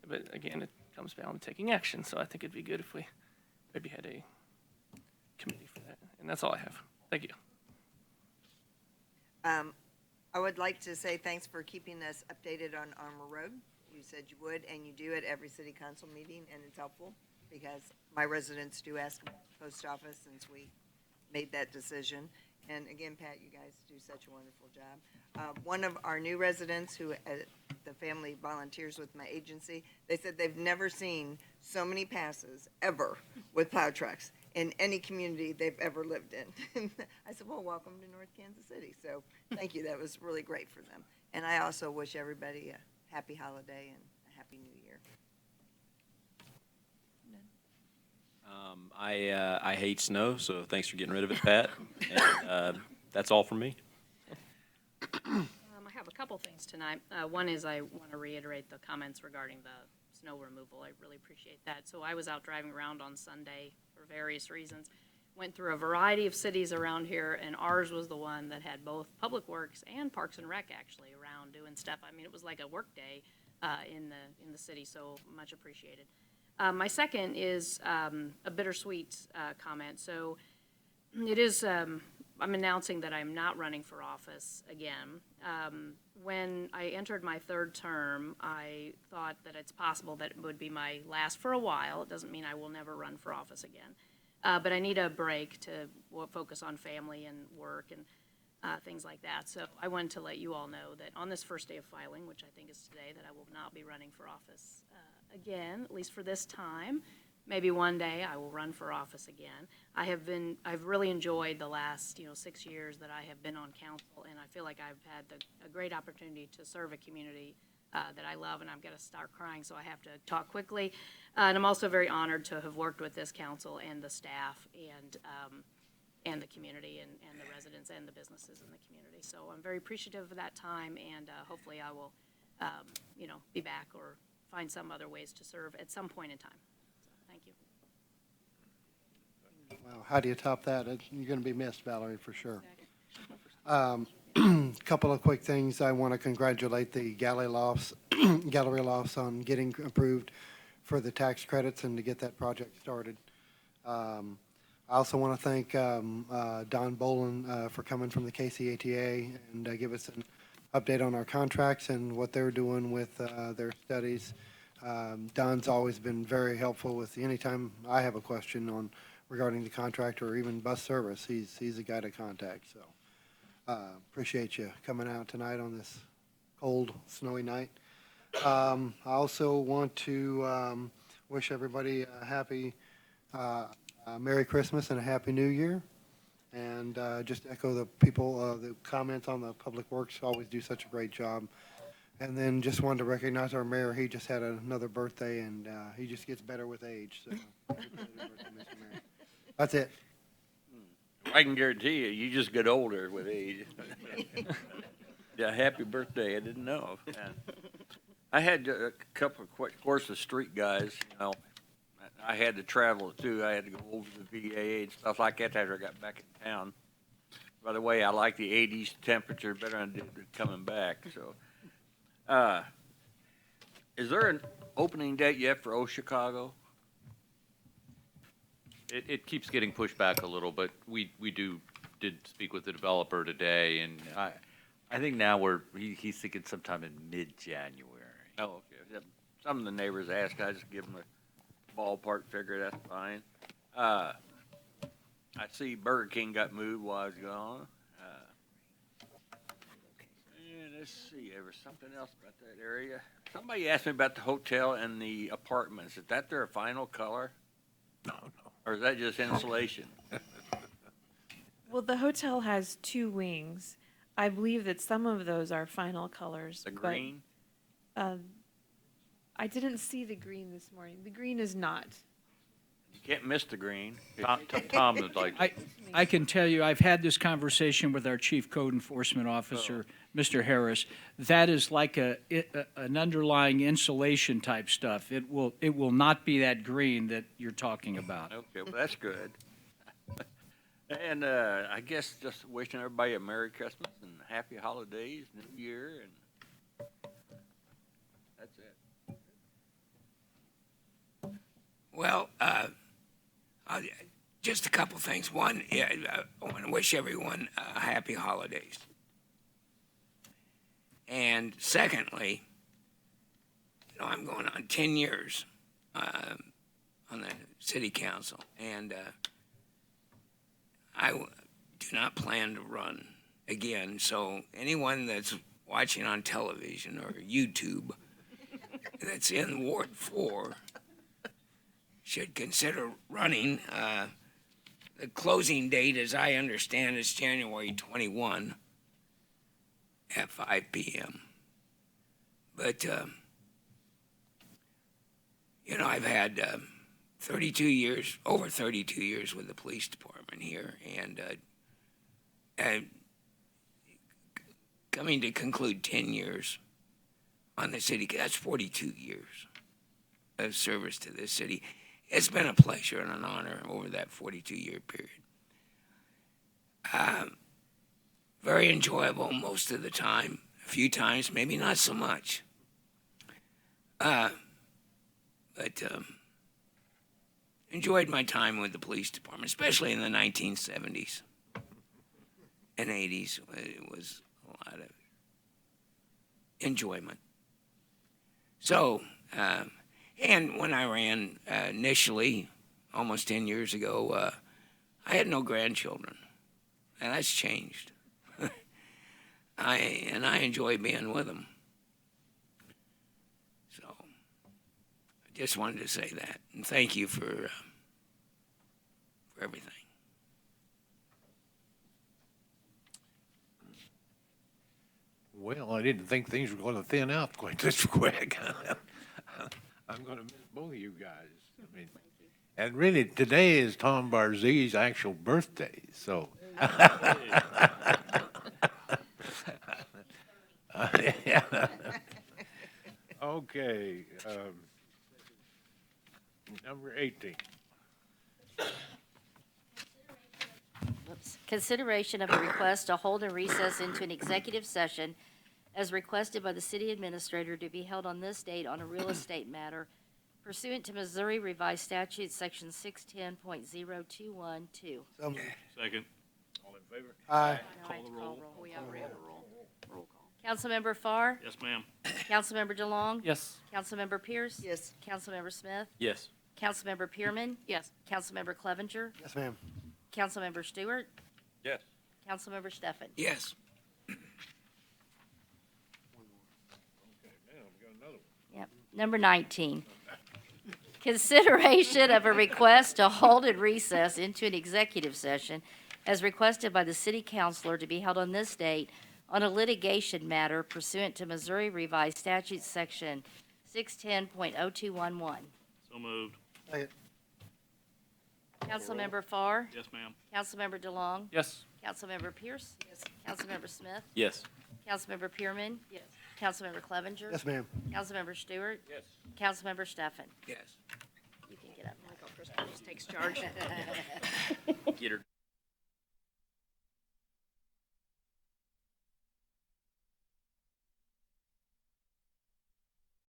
Speaker 2: But again, it comes down to taking action. So I think it'd be good if we maybe had a committee for that. And that's all I have. Thank you.
Speaker 17: I would like to say thanks for keeping us updated on Armour Road. You said you would, and you do at every city council meeting, and it's helpful because my residents do ask about the post office since we made that decision. And again, Pat, you guys do such a wonderful job. One of our new residents who, the family volunteers with my agency, they said they've never seen so many passes ever with plow trucks in any community they've ever lived in. I said, well, welcome to North Kansas City. So thank you. That was really great for them. And I also wish everybody a happy holiday and a happy new year.
Speaker 11: I hate snow, so thanks for getting rid of it, Pat. And that's all from me.
Speaker 12: I have a couple things tonight. One is I want to reiterate the comments regarding the snow removal. I really appreciate that. So I was out driving around on Sunday for various reasons. Went through a variety of cities around here, and ours was the one that had both Public Works and Parks and Rec actually around doing stuff. I mean, it was like a work day in the city, so much appreciated. My second is a bittersweet comment. So it is, I'm announcing that I'm not running for office again. When I entered my third term, I thought that it's possible that it would be my last for a while. It doesn't mean I will never run for office again. But I need a break to focus on family and work and things like that. So I wanted to let you all know that on this first day of filing, which I think is today, that I will not be running for office again, at least for this time. Maybe one day I will run for office again. I've really enjoyed the last 6 years that I have been on council, and I feel like I've had a great opportunity to serve a community that I love, and I'm going to start crying, so I have to talk quickly. And I'm also very honored to have worked with this council and the staff and the community and the residents and the businesses in the community. So I'm very appreciative of that time, and hopefully I will, be back or find some other ways to serve at some point in time. So thank you.
Speaker 4: Wow, how do you top that? You're going to be missed, Valerie, for sure. Couple of quick things. I want to congratulate the gallery lofts on getting approved for the tax credits and to get that project started. I also want to thank Don Bolin for coming from the KCATA and give us an update on our contracts and what they're doing with their studies. Don's always been very helpful with anytime I have a question on regarding the contract or even bus service. He's a guy to contact. So appreciate you coming out tonight on this cold, snowy night. I also want to wish everybody a happy Merry Christmas and a Happy New Year. And just echo the people, the comments on the Public Works, always do such a great job. And then just wanted to recognize our mayor. He just had another birthday, and he just gets better with age. So happy birthday, Mr. Mayor. That's it.
Speaker 21: I can guarantee you, you just get older with age. Yeah, happy birthday, I didn't know. I had a couple of course, the street guys, I had to travel too. I had to go over to the VA and stuff like that after I got back in town. By the way, I like the 80s temperature better than I did coming back. So, is there an opening date yet for Old Chicago?
Speaker 8: It keeps getting pushed back a little, but we did speak with the developer today, and I think now he's thinking sometime in mid-January.
Speaker 21: Oh, okay. Some of the neighbors asked, I just give them a ballpark figure, that's fine. I see Burger King got moved while I was gone. And let's see, there was something else about that area. Somebody asked me about the hotel and the apartments. Is that their final color?
Speaker 5: No.
Speaker 21: Or is that just insulation?
Speaker 14: Well, the hotel has 2 wings. I believe that some of those are final colors.
Speaker 21: The green?
Speaker 14: But, I didn't see the green this morning. The green is not.
Speaker 21: You can't miss the green. Tom is like,
Speaker 9: I can tell you, I've had this conversation with our chief code enforcement officer, Mr. Harris. That is like an underlying insulation type stuff. It will not be that green that you're talking about.
Speaker 21: okay, well, that's good. And I guess just wishing everybody a Merry Christmas and Happy Holidays, New Year, and that's it.
Speaker 18: Well, just a couple things. One, I want to wish everyone happy holidays. And secondly, I'm going on 10 years on the city council, and I do not plan to run again. So anyone that's watching on television or YouTube that's in Ward 4 should consider running. The closing date, as I understand, is January 21 at 5 p.m. But, I've had 32 years, over 32 years with the police department here, and coming to conclude 10 years on the city, that's 42 years of service to this city. It's been a pleasure and an honor over that 42-year period. Very enjoyable most of the time. A few times, maybe not so much. But enjoyed my time with the police department, especially in the 1970s and 80s. It was a lot of enjoyment. So, and when I ran initially, almost 10 years ago, I had no grandchildren, and that's changed. I enjoy being with them. So, I just wanted to say that, and thank you for everything.
Speaker 5: Well, I didn't think things were going to thin out quite this quick. I'm going to miss both of you guys. I mean, and really, today is Tom Barzee's actual birthday, so. Okay, number 18.
Speaker 7: Consideration of a request to hold a recess into an executive session as requested by the city administrator to be held on this date on a real estate matter pursuant to Missouri Revised Statute, Section 610.0212.
Speaker 4: So moved.
Speaker 21: Second.
Speaker 5: All in favor?
Speaker 4: Aye.
Speaker 21: Call the roll.
Speaker 12: We have roll call.
Speaker 7: Councilmember Farr?
Speaker 21: Yes, ma'am.
Speaker 7: Councilmember DeLong?
Speaker 2: Yes.
Speaker 7: Councilmember Pierce?
Speaker 17: Yes.
Speaker 7: Councilmember Smith?
Speaker 21: Yes.
Speaker 7: Councilmember Pearman?
Speaker 12: Yes.
Speaker 7: Councilmember Clevenger?
Speaker 4: Yes, ma'am.
Speaker 7: Councilmember Stewart?
Speaker 21: Yes.
Speaker 7: Councilmember Steffen?
Speaker 18: Yes.
Speaker 5: Okay, now we got another one.
Speaker 7: Yep. Number 19. Consideration of a request to hold and recess into an executive session as requested by the city councilor to be held on this date on a litigation matter pursuant to Missouri Revised Statute, Section 610.0211.
Speaker 21: So moved.
Speaker 4: Second.
Speaker 7: Councilmember Farr?
Speaker 21: Yes, ma'am.
Speaker 7: Councilmember DeLong?
Speaker 2: Yes.
Speaker 7: Councilmember Pierce? Yes. Councilmember Smith?
Speaker 21: Yes.
Speaker 7: Councilmember Pearman?
Speaker 12: Yes.
Speaker 7: Councilmember Clevenger?
Speaker 4: Yes, ma'am.
Speaker 7: Councilmember Stewart?
Speaker 21: Yes.
Speaker 7: Councilmember Steffen?
Speaker 18: Yes.
Speaker 7: You can get up now.
Speaker 12: Michael Christopher just takes charge.
Speaker 21: Get her.